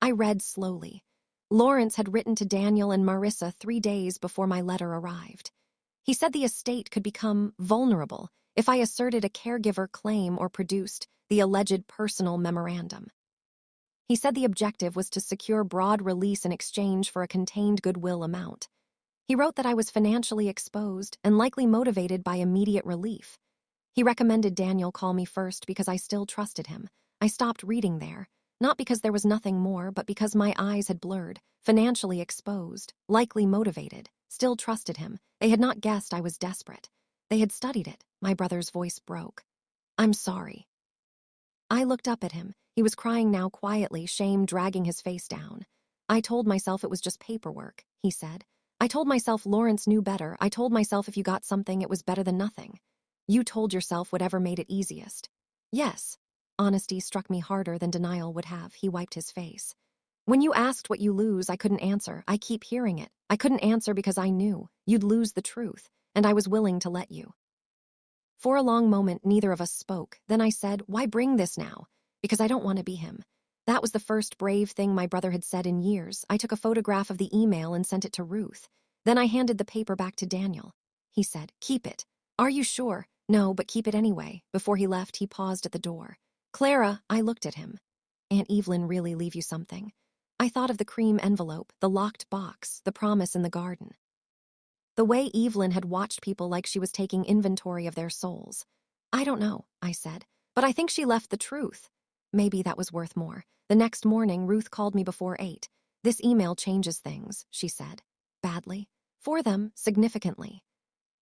I read slowly. Lawrence had written to Daniel and Marissa 3 days before my letter arrived. He said the estate could become vulnerable if I asserted a caregiver claim or produced the alleged personal memorandum. He said the objective was to secure broad release in exchange for a contained goodwill amount. He wrote that I was financially exposed and likely motivated by immediate relief. He recommended Daniel call me first because I still trusted him. I stopped reading there, not because there was nothing more, but because my eyes had blurred. Financially exposed, likely motivated, still trusted him. They had not guessed I was desperate. They had studied it. My brother's voice broke. "I'm sorry." I looked up at him. He was crying now quietly, shame dragging his face down. "I told myself it was just paperwork," he said. "I told myself Lawrence knew better. I told myself if you got something, it was better than nothing. You told yourself whatever made it easiest." "Yes." Honesty struck me harder than denial would have. He wiped his face. "When you asked what you lose, I couldn't answer. I keep hearing it. I couldn't answer because I knew you'd lose the truth, and I was willing to let you." For a long moment, neither of us spoke. Then I said, "Why bring this now?" "Because I don't want to be him." That was the first brave thing my brother had said in years. I took a photograph of the email and sent it to Ruth. Then I handed the paper back to Daniel. He said, "Keep it." "Are you sure?" "No, but keep it anyway." Before he left, he paused at the door. "Clara," I looked at him. "Aunt Evelyn really leave you something?" I thought of the cream envelope, the locked box, the promise in the garden. The way Evelyn had watched people like she was taking inventory of their souls. "I don't know," I said, "but I think she left the truth." Maybe that was worth more. The next morning, Ruth called me before 8. "This email changes things," she said. "Badly?" "For them, significantly."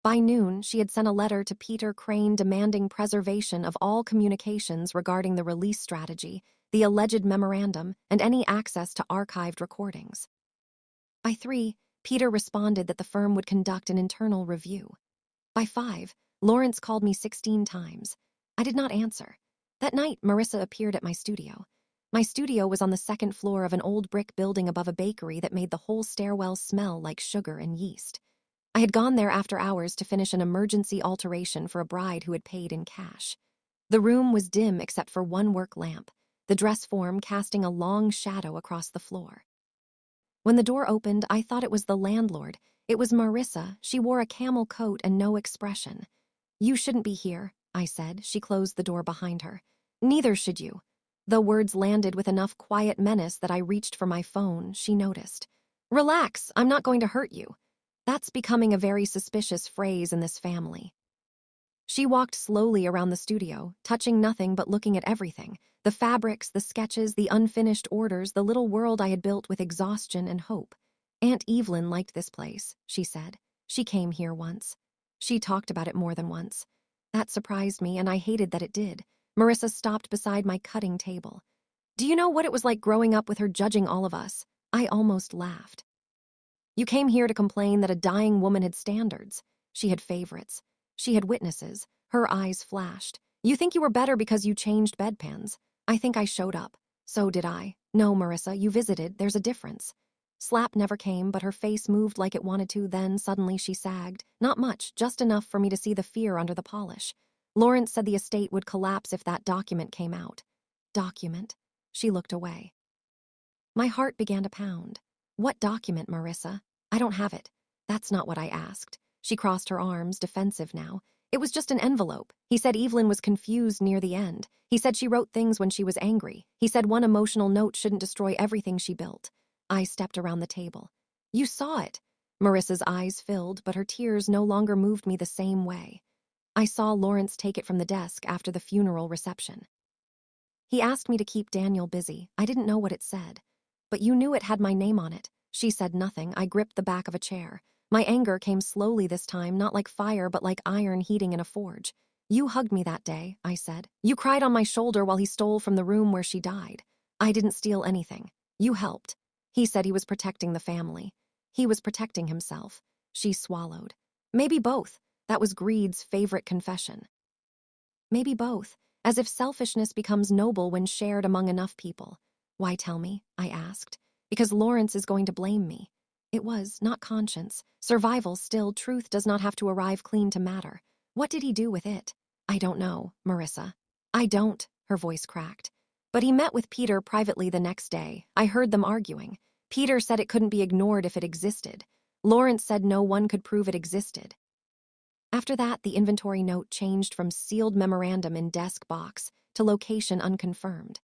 By noon, she had sent a letter to Peter Crane demanding preservation of all communications regarding the release strategy, the alleged memorandum, and any access to archived recordings. By 3, Peter responded that the firm would conduct an internal review. By 5, Lawrence called me 16 times. I did not answer. That night, Marissa appeared at my studio. My studio was on the 2nd floor of an old brick building above a bakery that made the whole stairwell smell like sugar and yeast. I had gone there after hours to finish an emergency alteration for a bride who had paid in cash. The room was dim except for one work lamp, the dress form casting a long shadow across the floor. When the door opened, I thought it was the landlord. It was Marissa. She wore a camel coat and no expression. "You shouldn't be here," I said. She closed the door behind her. "Neither should you." The words landed with enough quiet menace that I reached for my phone. She noticed. "Relax, I'm not going to hurt you." That's becoming a very suspicious phrase in this family. She walked slowly around the studio, touching nothing but looking at everything. The fabrics, the sketches, the unfinished orders, the little world I had built with exhaustion and hope. Aunt Evelyn liked this place, she said. She came here once. She talked about it more than once. That surprised me, and I hated that it did. Marissa stopped beside my cutting table. Do you know what it was like growing up with her judging all of us? I almost laughed. You came here to complain that a dying woman had standards. She had favorites. She had witnesses. Her eyes flashed. You think you were better because you changed bedpans. I think I showed up. So did I. No, Marissa, you visited. There's a difference. Slap never came, but her face moved like it wanted to. Then suddenly she sagged. Not much, just enough for me to see the fear under the polish. Lawrence said the estate would collapse if that document came out. Document? She looked away. My heart began to pound. What document, Marissa? I don't have it. That's not what I asked. She crossed her arms, defensive now. It was just an envelope. He said Evelyn was confused near the end. He said she wrote things when she was angry. He said one emotional note shouldn't destroy everything she built. I stepped around the table. You saw it. Marissa's eyes filled, but her tears no longer moved me the same way. I saw Lawrence take it from the desk after the funeral reception. He asked me to keep Daniel busy. I didn't know what it said. But you knew it had my name on it. She said nothing. I gripped the back of a chair. My anger came slowly this time, not like fire, but like iron heating in a forge. You hugged me that day, I said. You cried on my shoulder while he stole from the room where she died. I didn't steal anything. You helped. He said he was protecting the family. He was protecting himself. She swallowed. Maybe both. That was greed's favorite confession. Maybe both, as if selfishness becomes noble when shared among enough people. Why tell me? I asked. Because Lawrence is going to blame me. It was, not conscience. Survival still, truth does not have to arrive clean to matter. What did he do with it? I don't know, Marissa. I don't, her voice cracked. But he met with Peter privately the next day. I heard them arguing. Peter said it couldn't be ignored if it existed. Lawrence said no one could prove it existed. After that, the inventory note changed from sealed memorandum in desk box to location unconfirmed.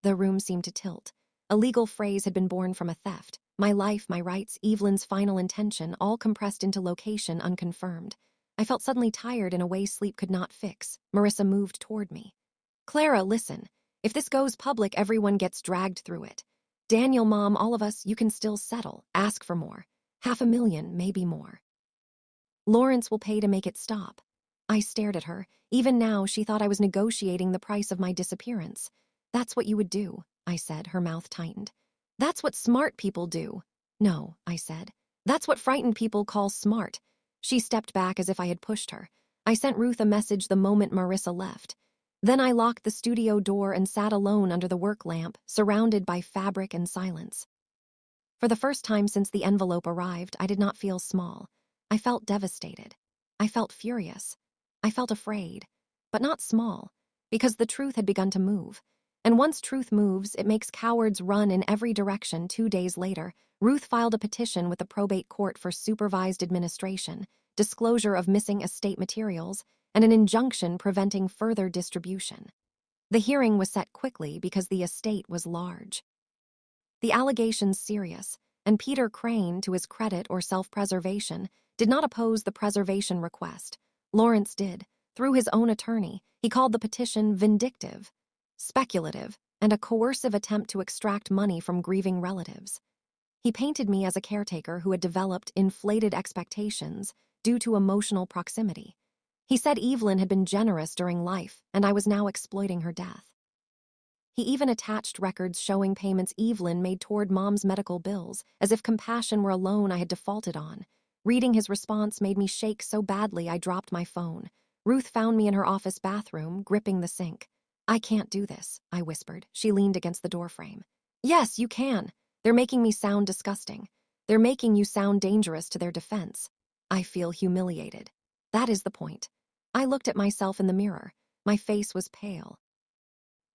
The room seemed to tilt. A legal phrase had been born from a theft. My life, my rights, Evelyn's final intention, all compressed into location unconfirmed. I felt suddenly tired in a way sleep could not fix. Marissa moved toward me. Clara, listen. If this goes public, everyone gets dragged through it. Daniel, Mom, all of us, you can still settle. Ask for more. 500,000, maybe more. Lawrence will pay to make it stop. I stared at her. Even now, she thought I was negotiating the price of my disappearance. That's what you would do, I said, her mouth tightened. That's what smart people do. No, I said. That's what frightened people call smart. She stepped back as if I had pushed her. I sent Ruth a message the moment Marissa left. Then I locked the studio door and sat alone under the work lamp, surrounded by fabric and silence. For the first time since the envelope arrived, I did not feel small. I felt devastated. I felt furious. I felt afraid, but not small, because the truth had begun to move. And once truth moves, it makes cowards run in every direction. 2 days later, Ruth filed a petition with the probate court for supervised administration, disclosure of missing estate materials, and an injunction preventing further distribution. The hearing was set quickly because the estate was large. The allegations serious, and Peter Crane, to his credit or self-preservation, did not oppose the preservation request. Lawrence did. Through his own attorney, he called the petition vindictive, speculative, and a coercive attempt to extract money from grieving relatives. He painted me as a caretaker who had developed inflated expectations due to emotional proximity. He said Evelyn had been generous during life, and I was now exploiting her death. He even attached records showing payments Evelyn made toward Mom's medical bills, as if compassion were a loan I had defaulted on. Reading his response made me shake so badly I dropped my phone. Ruth found me in her office bathroom, gripping the sink. I can't do this, I whispered. She leaned against the doorframe. Yes, you can. They're making me sound disgusting. They're making you sound dangerous to their defense. I feel humiliated. That is the point. I looked at myself in the mirror. My face was pale.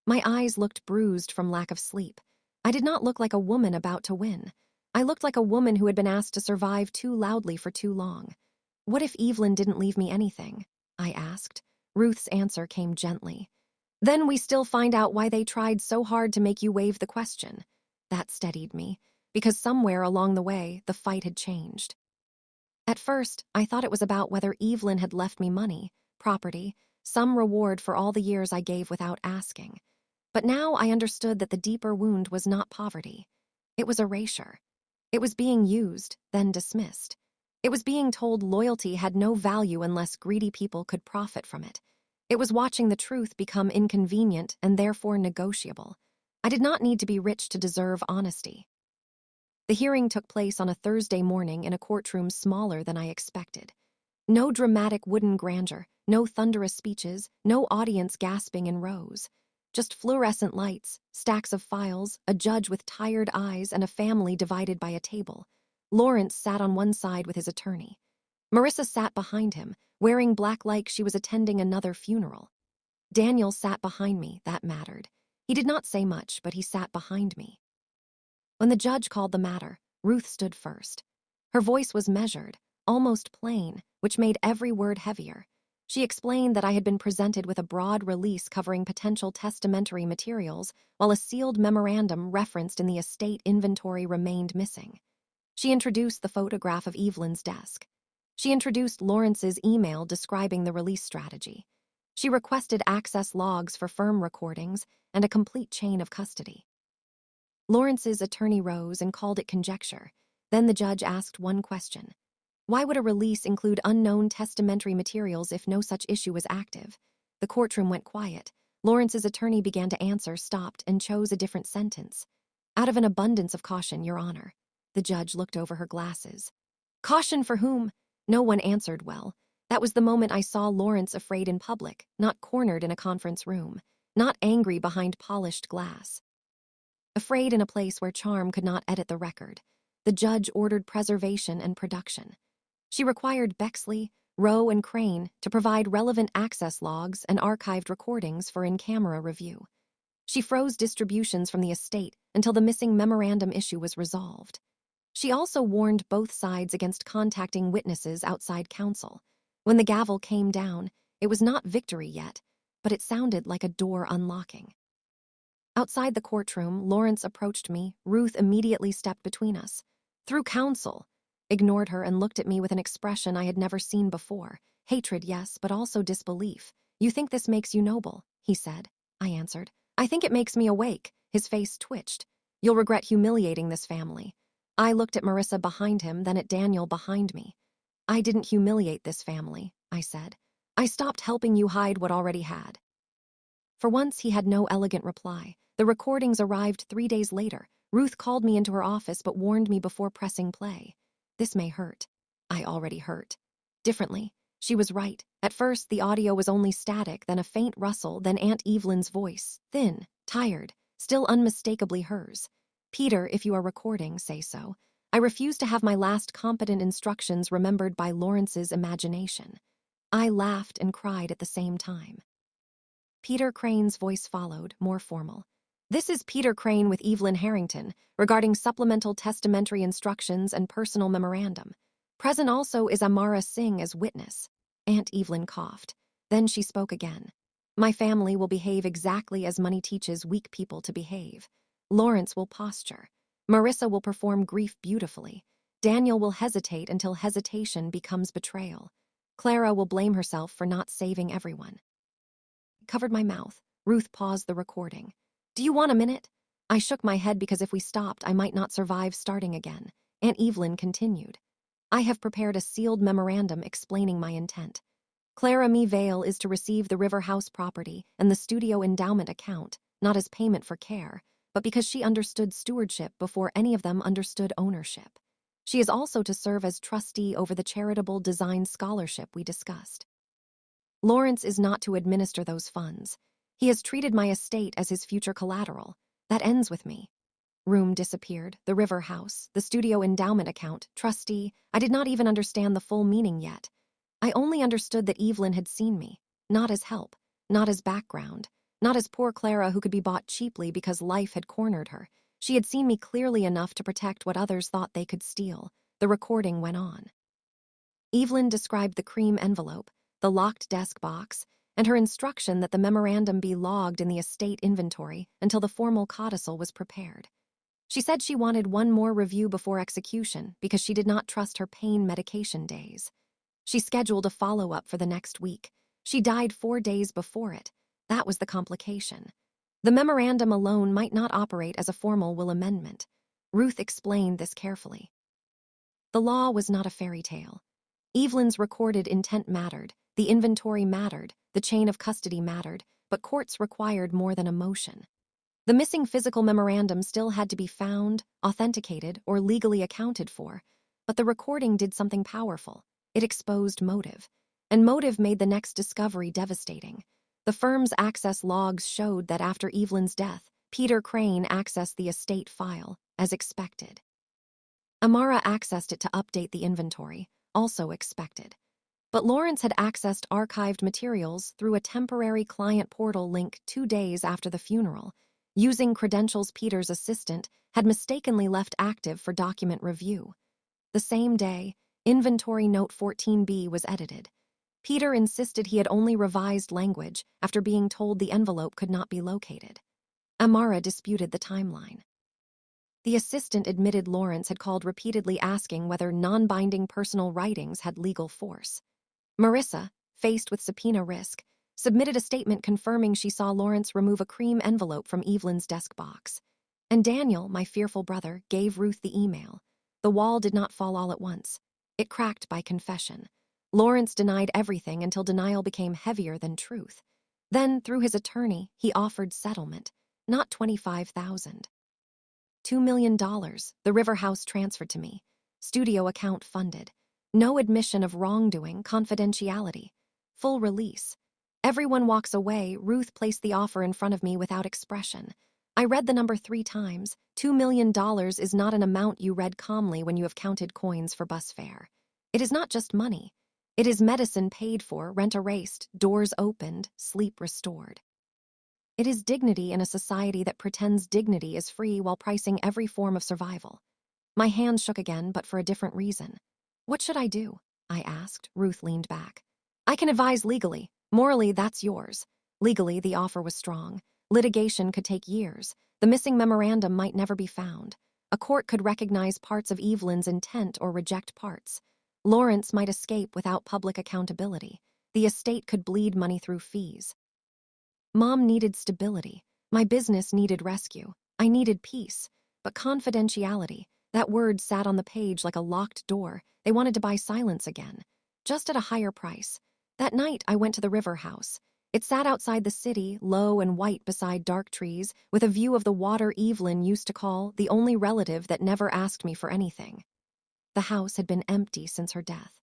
My eyes looked bruised from lack of sleep. I did not look like a woman about to win. I looked like a woman who had been asked to survive too loudly for too long. What if Evelyn didn't leave me anything? I asked. Ruth's answer came gently. Then we still find out why they tried so hard to make you waive the question. That steadied me, because somewhere along the way, the fight had changed. At first, I thought it was about whether Evelyn had left me money, property, some reward for all the years I gave without asking. But now I understood that the deeper wound was not poverty. It was erasure. It was being used, then dismissed. It was being told loyalty had no value unless greedy people could profit from it. It was watching the truth become inconvenient and therefore negotiable. I did not need to be rich to deserve honesty. The hearing took place on a Thursday morning in a courtroom smaller than I expected. No dramatic wooden grandeur, no thunderous speeches, no audience gasping in rows. Just fluorescent lights, stacks of files, a judge with tired eyes, and a family divided by a table. Lawrence sat on one side with his attorney. Marissa sat behind him, wearing black like she was attending another funeral. Daniel sat behind me, that mattered. He did not say much, but he sat behind me. When the judge called the matter, Ruth stood first. Her voice was measured, almost plain, which made every word heavier. She explained that I had been presented with a broad release covering potential testamentary materials, while a sealed memorandum referenced in the estate inventory remained missing. She introduced the photograph of Evelyn's desk. She introduced Lawrence's email describing the release strategy. She requested access logs for firm recordings and a complete chain of custody. Lawrence's attorney rose and called it conjecture. Then the judge asked one question. Why would a release include unknown testamentary materials if no such issue was active? The courtroom went quiet. Lawrence's attorney began to answer, stopped, and chose a different sentence. Out of an abundance of caution, Your Honor. The judge looked over her glasses. Caution for whom? No one answered well. That was the moment I saw Lawrence afraid in public, not cornered in a conference room, not angry behind polished glass. Afraid in a place where charm could not edit the record. The judge ordered preservation and production. She required Bexley, Rowe, and Crane to provide relevant access logs and archived recordings for in-camera review. She froze distributions from the estate until the missing memorandum issue was resolved. She also warned both sides against contacting witnesses outside counsel. When the gavel came down, it was not victory yet, but it sounded like a door unlocking. Outside the courtroom, Lawrence approached me. Ruth immediately stepped between us. Through counsel, ignored her and looked at me with an expression I had never seen before. Hatred, yes, but also disbelief. You think this makes you noble, he said. I answered. I think it makes me awake. His face twitched. You'll regret humiliating this family. I looked at Marissa behind him, then at Daniel behind me. I didn't humiliate this family, I said. I stopped helping you hide what already had. For once, he had no elegant reply. The recordings arrived 3 days later. Ruth called me into her office but warned me before pressing play. This may hurt. I already hurt. Differently. She was right. At first, the audio was only static, then a faint rustle, then Aunt Evelyn's voice, thin, tired, still unmistakably hers. Peter, if you are recording, say so. I refuse to have my last competent instructions remembered by Lawrence's imagination. I laughed and cried at the same time. Peter Crane's voice followed, more formal. This is Peter Crane with Evelyn Harrington, regarding supplemental testamentary instructions and personal memorandum. Present also is Amara Singh as witness. Aunt Evelyn coughed. Then she spoke again. My family will behave exactly as money teaches weak people to behave. Lawrence will posture. Marissa will perform grief beautifully. Daniel will hesitate until hesitation becomes betrayal. Clara will blame herself for not saving everyone. I covered my mouth. Ruth paused the recording. Do you want a minute? I shook my head because if we stopped, I might not survive starting again. Aunt Evelyn continued. I have prepared a sealed memorandum explaining my intent. Clara Me Vale is to receive the River House property and the studio endowment account, not as payment for care, but because she understood stewardship before any of them understood ownership. She is also to serve as trustee over the charitable design scholarship we discussed. Lawrence is not to administer those funds. He has treated my estate as his future collateral. That ends with me. Room disappeared, the River House, the studio endowment account, trustee. I did not even understand the full meaning yet. I only understood that Evelyn had seen me, not as help, not as background, not as poor Clara who could be bought cheaply because life had cornered her. She had seen me clearly enough to protect what others thought they could steal. The recording went on. Evelyn described the cream envelope, the locked desk box, and her instruction that the memorandum be logged in the estate inventory until the formal codicil was prepared. She said she wanted one more review before execution because she did not trust her pain medication days. She scheduled a follow-up for the next week. She died 4 days before it. That was the complication. The memorandum alone might not operate as a formal will amendment. Ruth explained this carefully. The law was not a fairy tale. Evelyn's recorded intent mattered, the inventory mattered, the chain of custody mattered, but courts required more than emotion. The missing physical memorandum still had to be found, authenticated, or legally accounted for, but the recording did something powerful. It exposed motive. And motive made the next discovery devastating. The firm's access logs showed that after Evelyn's death, Peter Crane accessed the estate file, as expected. Amara accessed it to update the inventory, also expected. But Lawrence had accessed archived materials through a temporary client portal link 2 days after the funeral, using credentials Peter's assistant had mistakenly left active for document review. The same day, Inventory Note 14B was edited. Peter insisted he had only revised language after being told the envelope could not be located. Amara disputed the timeline. The assistant admitted Lawrence had called repeatedly asking whether non-binding personal writings had legal force. Marissa, faced with subpoena risk, submitted a statement confirming she saw Lawrence remove a cream envelope from Evelyn's desk box. And Daniel, my fearful brother, gave Ruth the email. The wall did not fall all at once. It cracked by confession. Lawrence denied everything until denial became heavier than truth. Then, through his attorney, he offered settlement, not $25,000. $2 million, the River House transferred to me. Studio account funded. No admission of wrongdoing, confidentiality. Full release. Everyone walks away. Ruth placed the offer in front of me without expression. I read the number 3 times. $2 million is not an amount you read calmly when you have counted coins for bus fare. It is not just money. It is medicine paid for, rent erased, doors opened, sleep restored. It is dignity in a society that pretends dignity is free while pricing every form of survival. My hands shook again, but for a different reason. What should I do? I asked. Ruth leaned back. I can advise legally. Morally, that's yours. Legally, the offer was strong. Litigation could take years. The missing memorandum might never be found. A court could recognize parts of Evelyn's intent or reject parts. Lawrence might escape without public accountability. The estate could bleed money through fees. Mom needed stability. My business needed rescue. I needed peace. But confidentiality, that word sat on the page like a locked door. They wanted to buy silence again, just at a higher price. That night, I went to the River House. It sat outside the city, low and white beside dark trees, with a view of the water Evelyn used to call the only relative that never asked me for anything. The house had been empty since her death.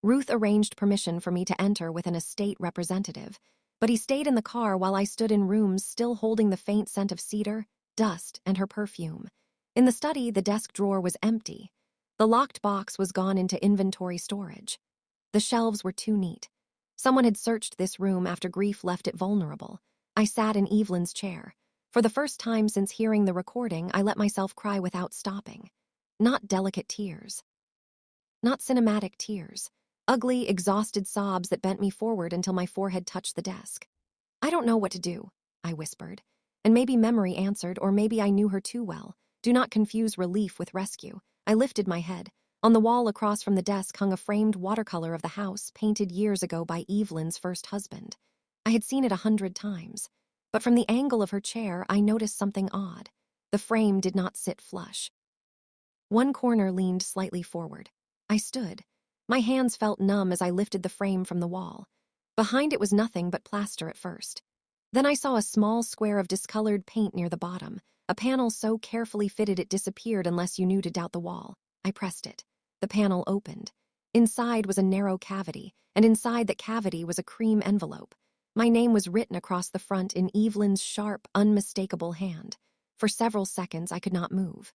Ruth arranged permission for me to enter with an estate representative, but he stayed in the car while I stood in rooms still holding the faint scent of cedar, dust, and her perfume. In the study, the desk drawer was empty. The locked box was gone into inventory storage. The shelves were too neat. Someone had searched this room after grief left it vulnerable. I sat in Evelyn's chair. For the first time since hearing the recording, I let myself cry without stopping. Not delicate tears. Not cinematic tears. Ugly, exhausted sobs that bent me forward until my forehead touched the desk. I don't know what to do, I whispered. And maybe memory answered, or maybe I knew her too well. Do not confuse relief with rescue. I lifted my head. On the wall across from the desk hung a framed watercolor of the house painted years ago by Evelyn's first husband. I had seen it 100 times. But from the angle of her chair, I noticed something odd. The frame did not sit flush. One corner leaned slightly forward. I stood. My hands felt numb as I lifted the frame from the wall. Behind it was nothing but plaster at first. Then I saw a small square of discolored paint near the bottom, a panel so carefully fitted it disappeared unless you knew to doubt the wall. I pressed it. The panel opened. Inside was a narrow cavity, and inside that cavity was a cream envelope. My name was written across the front in Evelyn's sharp, unmistakable hand. For several seconds, I could not move.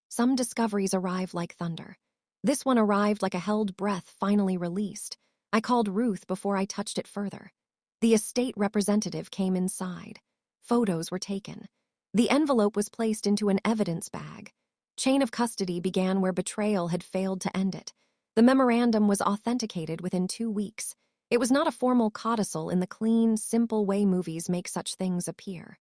Some discoveries arrive like thunder. This one arrived like a held breath finally released. I called Ruth before I touched it further. The estate representative came inside. Photos were taken. The envelope was placed into an evidence bag. Chain of custody began where betrayal had failed to end it. The memorandum was authenticated within 2 weeks. It was not a formal codicil in the clean, simple way movies make such things appear.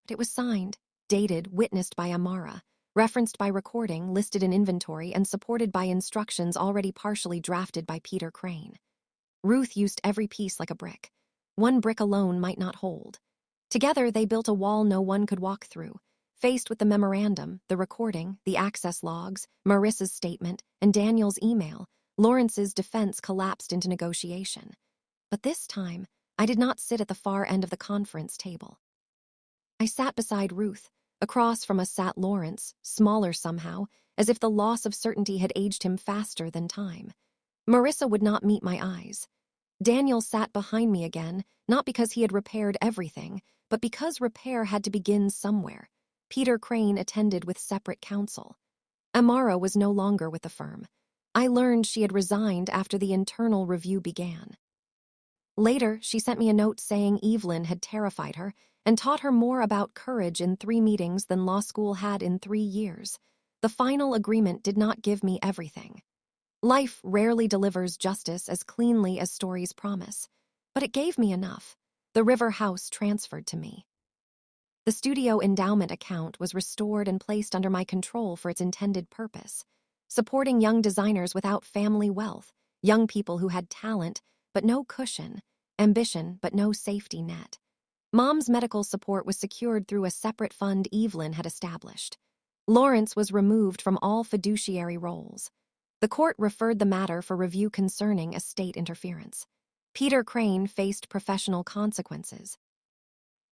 But it was signed, dated, witnessed by Amara, referenced by recording, listed in inventory, and supported by instructions already partially drafted by Peter Crane. Ruth used every piece like a brick. One brick alone might not hold. Together, they built a wall no one could walk through. Faced with the memorandum, the recording, the access logs, Marissa's statement, and Daniel's email, Lawrence's defense collapsed into negotiation. But this time, I did not sit at the far end of the conference table. I sat beside Ruth. Across from us sat Lawrence, smaller somehow, as if the loss of certainty had aged him faster than time. Marissa would not meet my eyes. Daniel sat behind me again, not because he had repaired everything, but because repair had to begin somewhere. Peter Crane attended with separate counsel. Amara was no longer with the firm. I learned she had resigned after the internal review began. Later, she sent me a note saying Evelyn had terrified her and taught her more about courage in 3 meetings than law school had in 3 years. The final agreement did not give me everything. Life rarely delivers justice as cleanly as stories promise, but it gave me enough. The River House transferred to me. The studio endowment account was restored and placed under my control for its intended purpose, supporting young designers without family wealth, young people who had talent but no cushion, ambition but no safety net. Mom's medical support was secured through a separate fund Evelyn had established. Lawrence was removed from all fiduciary roles. The court referred the matter for review concerning estate interference. Peter Crane faced professional consequences.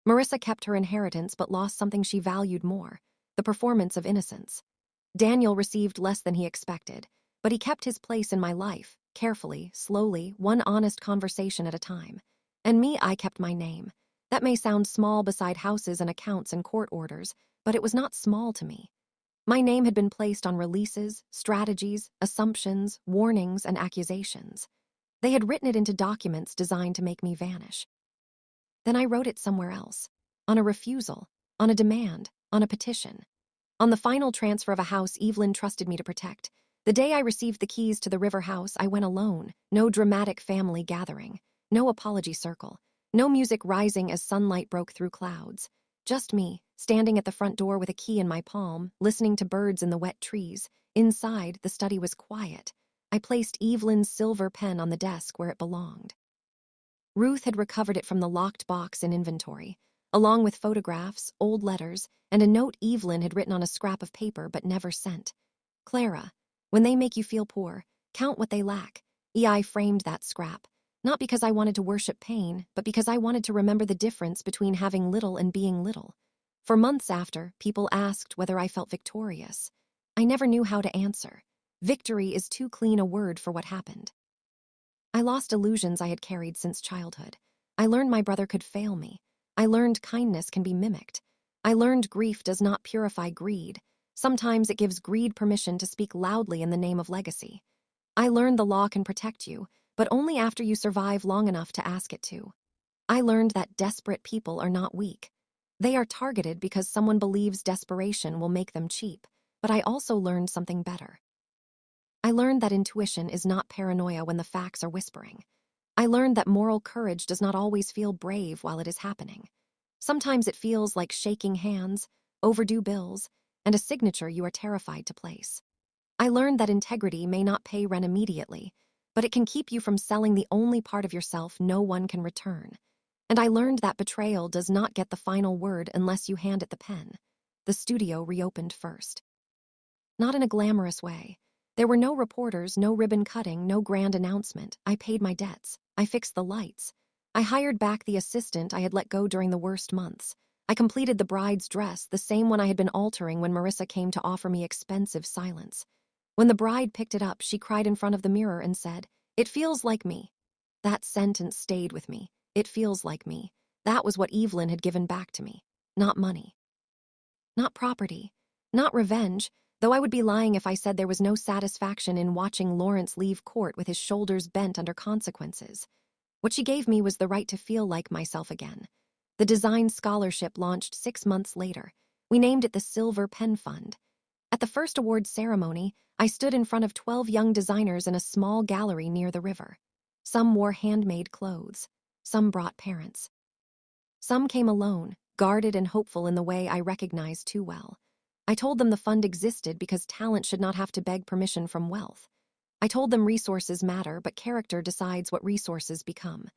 Marissa kept her inheritance but lost something she valued more, the performance of innocence. Daniel received less than he expected, but he kept his place in my life, carefully, slowly, one honest conversation at a time. And me, I kept my name. That may sound small beside houses and accounts and court orders, but it was not small to me. My name had been placed on releases, strategies, assumptions, warnings, and accusations. They had written it into documents designed to make me vanish. Then I wrote it somewhere else, on a refusal, on a demand, on a petition. On the final transfer of a house Evelyn trusted me to protect. The day I received the keys to the River House, I went alone. No dramatic family gathering, no apology circle, no music rising as sunlight broke through clouds. Just me, standing at the front door with a key in my palm, listening to birds in the wet trees. Inside, the study was quiet. I placed Evelyn's silver pen on the desk where it belonged. Ruth had recovered it from the locked box in inventory, along with photographs, old letters, and a note Evelyn had written on a scrap of paper but never sent. Clara, when they make you feel poor, count what they lack. I framed that scrap, not because I wanted to worship pain, but because I wanted to remember the difference between having little and being little. For months after, people asked whether I felt victorious. I never knew how to answer. Victory is too clean a word for what happened. I lost illusions I had carried since childhood. I learned my brother could fail me. I learned kindness can be mimicked. I learned grief does not purify greed. Sometimes it gives greed permission to speak loudly in the name of legacy. I learned the law can protect you, but only after you survive long enough to ask it to. I learned that desperate people are not weak. They are targeted because someone believes desperation will make them cheap, but I also learned something better. I learned that intuition is not paranoia when the facts are whispering. I learned that moral courage does not always feel brave while it is happening. Sometimes it feels like shaking hands, overdue bills, and a signature you are terrified to place. I learned that integrity may not pay rent immediately, but it can keep you from selling the only part of yourself no one can return. And I learned that betrayal does not get the final word unless you hand it the pen. The studio reopened first. Not in a glamorous way. There were no reporters, no ribbon cutting, no grand announcement. I paid my debts. I fixed the lights. I hired back the assistant I had let go during the worst months. I completed the bride's dress, the same one I had been altering when Marissa came to offer me expensive silence. When the bride picked it up, she cried in front of the mirror and said, "It feels like me." That sentence stayed with me. It feels like me. That was what Evelyn had given back to me. Not money. Not property. Not revenge, though I would be lying if I said there was no satisfaction in watching Lawrence leave court with his shoulders bent under consequences. What she gave me was the right to feel like myself again. The design scholarship launched 6 months later. We named it the Silver Pen Fund. At the first award ceremony, I stood in front of 12 young designers in a small gallery near the river. Some wore handmade clothes. Some brought parents. Some came alone, guarded and hopeful in the way I recognized too well. I told them the fund existed because talent should not have to beg permission from wealth. I told them resources matter, but character decides what resources become.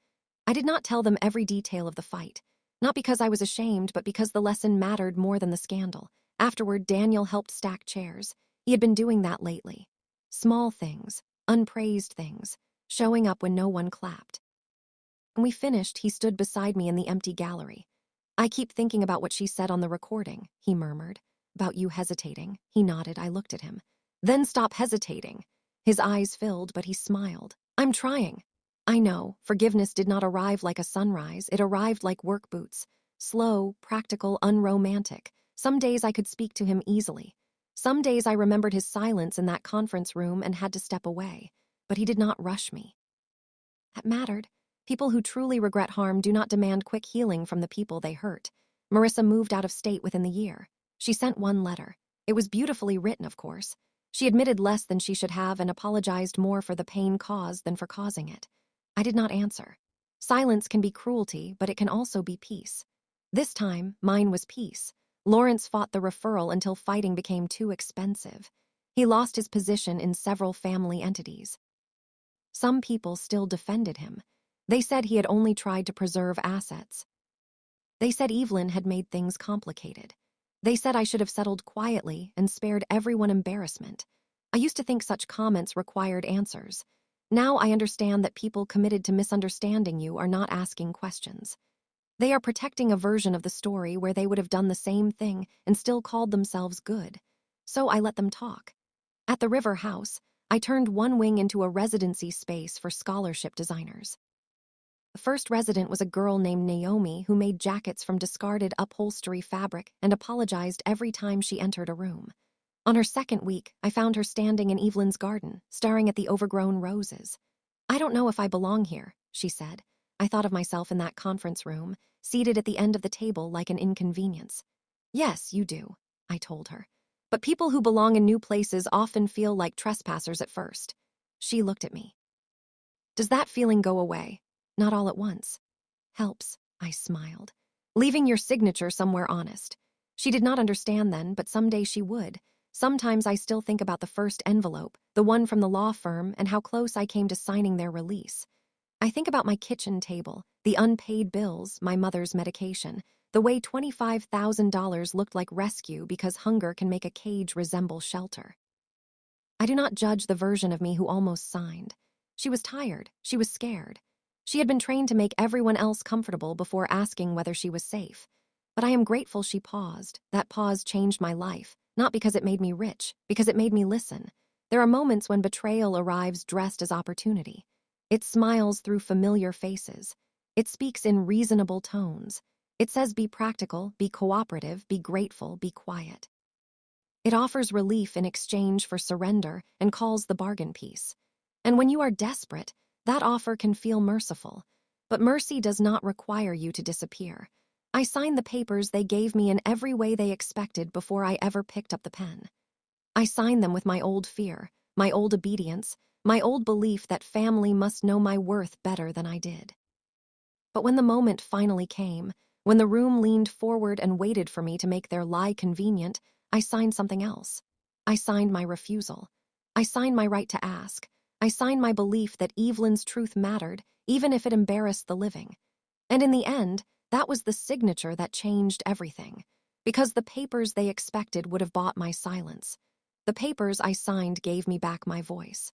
I did not tell them every detail of the fight, not because I was ashamed, but because the lesson mattered more than the scandal. Afterward, Daniel helped stack chairs. He had been doing that lately. Small things, unpraised things, showing up when no one clapped. When we finished, he stood beside me in the empty gallery. "I keep thinking about what she said on the recording," he murmured. "About you hesitating." He nodded. I looked at him. "Then stop hesitating." His eyes filled, but he smiled. "I'm trying." I know, forgiveness did not arrive like a sunrise. It arrived like work boots. Slow, practical, unromantic. Some days I could speak to him easily. Some days I remembered his silence in that conference room and had to step away. But he did not rush me. That mattered. People who truly regret harm do not demand quick healing from the people they hurt. Marissa moved out of state within the year. She sent one letter. It was beautifully written, of course. She admitted less than she should have and apologized more for the pain caused than for causing it. I did not answer. Silence can be cruelty, but it can also be peace. This time, mine was peace. Lawrence fought the referral until fighting became too expensive. He lost his position in several family entities. Some people still defended him. They said he had only tried to preserve assets. They said Evelyn had made things complicated. They said I should have settled quietly and spared everyone embarrassment. I used to think such comments required answers. Now I understand that people committed to misunderstanding you are not asking questions. They are protecting a version of the story where they would have done the same thing and still called themselves good. So I let them talk. At the River House, I turned one wing into a residency space for scholarship designers. The first resident was a girl named Naomi who made jackets from discarded upholstery fabric and apologized every time she entered a room. On her second week, I found her standing in Evelyn's garden, staring at the overgrown roses. "I don't know if I belong here," she said. I thought of myself in that conference room, seated at the end of the table like an inconvenience. "Yes, you do," I told her. "But people who belong in new places often feel like trespassers at first." She looked at me. "Does that feeling go away?" "Not all at once." "Helps," I smiled. "Leaving your signature somewhere honest." She did not understand then, but someday she would. Sometimes I still think about the first envelope, the one from the law firm, and how close I came to signing their release. I think about my kitchen table, the unpaid bills, my mother's medication, the way $25,000 looked like rescue because hunger can make a cage resemble shelter. I do not judge the version of me who almost signed. She was tired. She was scared. She had been trained to make everyone else comfortable before asking whether she was safe. But I am grateful she paused. That pause changed my life, not because it made me rich, because it made me listen. There are moments when betrayal arrives dressed as opportunity. It smiles through familiar faces. It speaks in reasonable tones. It says be practical, be cooperative, be grateful, be quiet. It offers relief in exchange for surrender and calls the bargain piece. And when you are desperate, that offer can feel merciful. But mercy does not require you to disappear. I signed the papers they gave me in every way they expected before I ever picked up the pen. I signed them with my old fear, my old obedience, my old belief that family must know my worth better than I did. But when the moment finally came, when the room leaned forward and waited for me to make their lie convenient, I signed something else. I signed my refusal. I signed my right to ask. I signed my belief that Evelyn's truth mattered, even if it embarrassed the living. And in the end, that was the signature that changed everything. Because the papers they expected would have bought my silence. The papers I signed gave me back my voice.